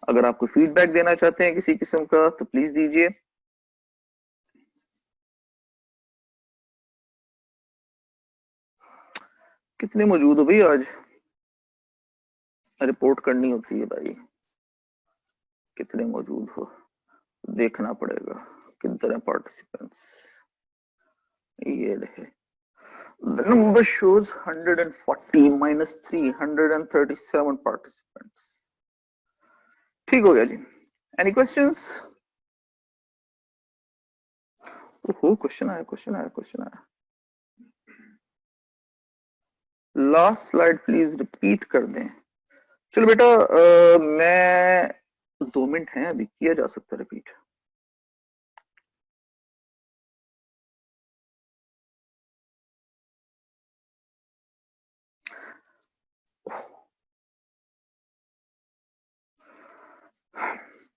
Speaker 1: अगर आप कोई फीडबैक देना चाहते हैं किसी किस्म का तो प्लीज दीजिए। कितने मौजूद हो भाई आज? रिपोर्ट करनी होती है भाई, कितने मौजूद हो देखना पड़ेगा। कितने पार्टिसिपेंट्स? ये रहे, the number shows 140 minus 337 participants. ठीक हो गया जी। Any questions? ओहो, क्वेश्चन आया, क्वेश्चन आया, क्वेश्चन आया। लास्ट स्लाइड प्लीज रिपीट कर दें। चलो बेटा, मैं 2 मिनट हैं अभी, किया जा सकता है repeat.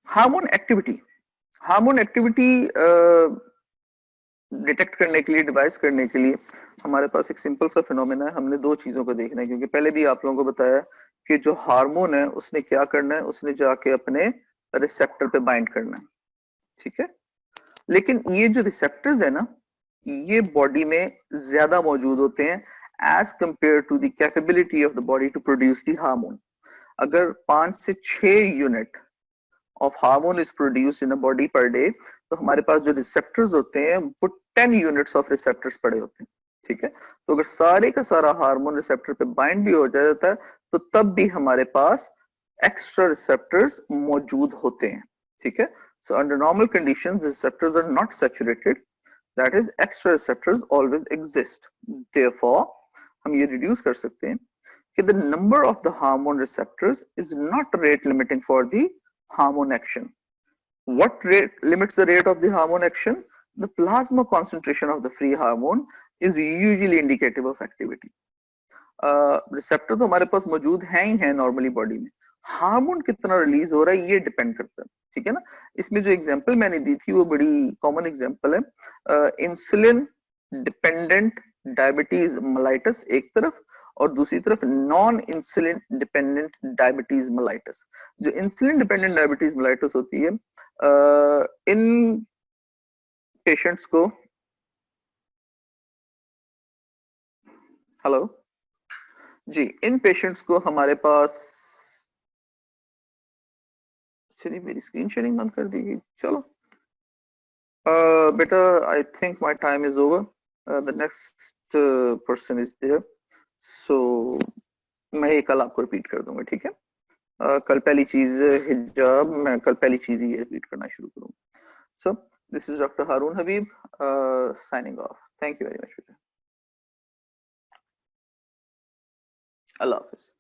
Speaker 1: Hormone activity, hormone activity detect करने के लिए, डिवाइस करने के लिए हमारे पास एक सिंपल सा फिनोमेना है। हमने दो चीजों को देखना है, क्योंकि पहले भी आप लोगों को बताया कि जो हार्मोन है उसने क्या करना है, उसने जाके अपने रिसेप्टर पे बाइंड करना है। ठीक है, लेकिन ये जो रिसेप्टर्स है ना, ये बॉडी में ज्यादा मौजूद होते हैं as compare to the capability of the body to produce the hormone. अगर 5 से 6 unit of hormone is produce in a body per day, तो हमारे पास जो रिसेप्टर्स होते हैं वो 10 यूनिट्स ऑफ रिसेप्टर्स पड़े होते हैं। ठीक है, तो अगर सारे का सारा हार्मोन रिसेप्टर पे बाइंड भी हो जाता है तो तब भी हमारे पास एक्स्ट्रा रिसेप्टर्स मौजूद होते हैं। ठीक है, so under normal conditions receptors are not saturated, that is extra receptors always exist. Therefore हम ये reduce कर सकते हैं कि the number of the hormone receptors is not rate limiting for the hormone action. What rate limits the rate of the hormone action? The plasma concentration of the free hormone is usually indicative of activity. Receptor तो हमारे पास मौजूद हैं ही हैं normally body में, hormone कितना release हो रहा है ये डिपेंड करता है। ठीक है ना, इसमें जो एग्जांपल मैंने दी थी वो बड़ी कॉमन एग्जांपल है। इंसुलिन डिपेंडेंट डायबिटीज मेलाइटस एक तरफ, और दूसरी तरफ non insulin dependent diabetes mellitus. जो इंसुलिन डिपेंडेंट डायबिटीज मेलाइटस होती है, इन पेशेंट्स को, हेलो जी, इन पेशेंट्स को हमारे पास, चलिए मेरी स्क्रीन शेयरिंग बंद कर दी गई। चलो बेटा, I think my time is over, the next person is there, so मैं ये कल आपको रिपीट कर दूंगा। ठीक है, कल पहली चीज हिजाब, मैं कल पहली चीज ही रिपीट करना शुरू करूंगा। So this is doctor Haroon Habib signing off. Thank you very much बेटा, अल्लाह हाफिज।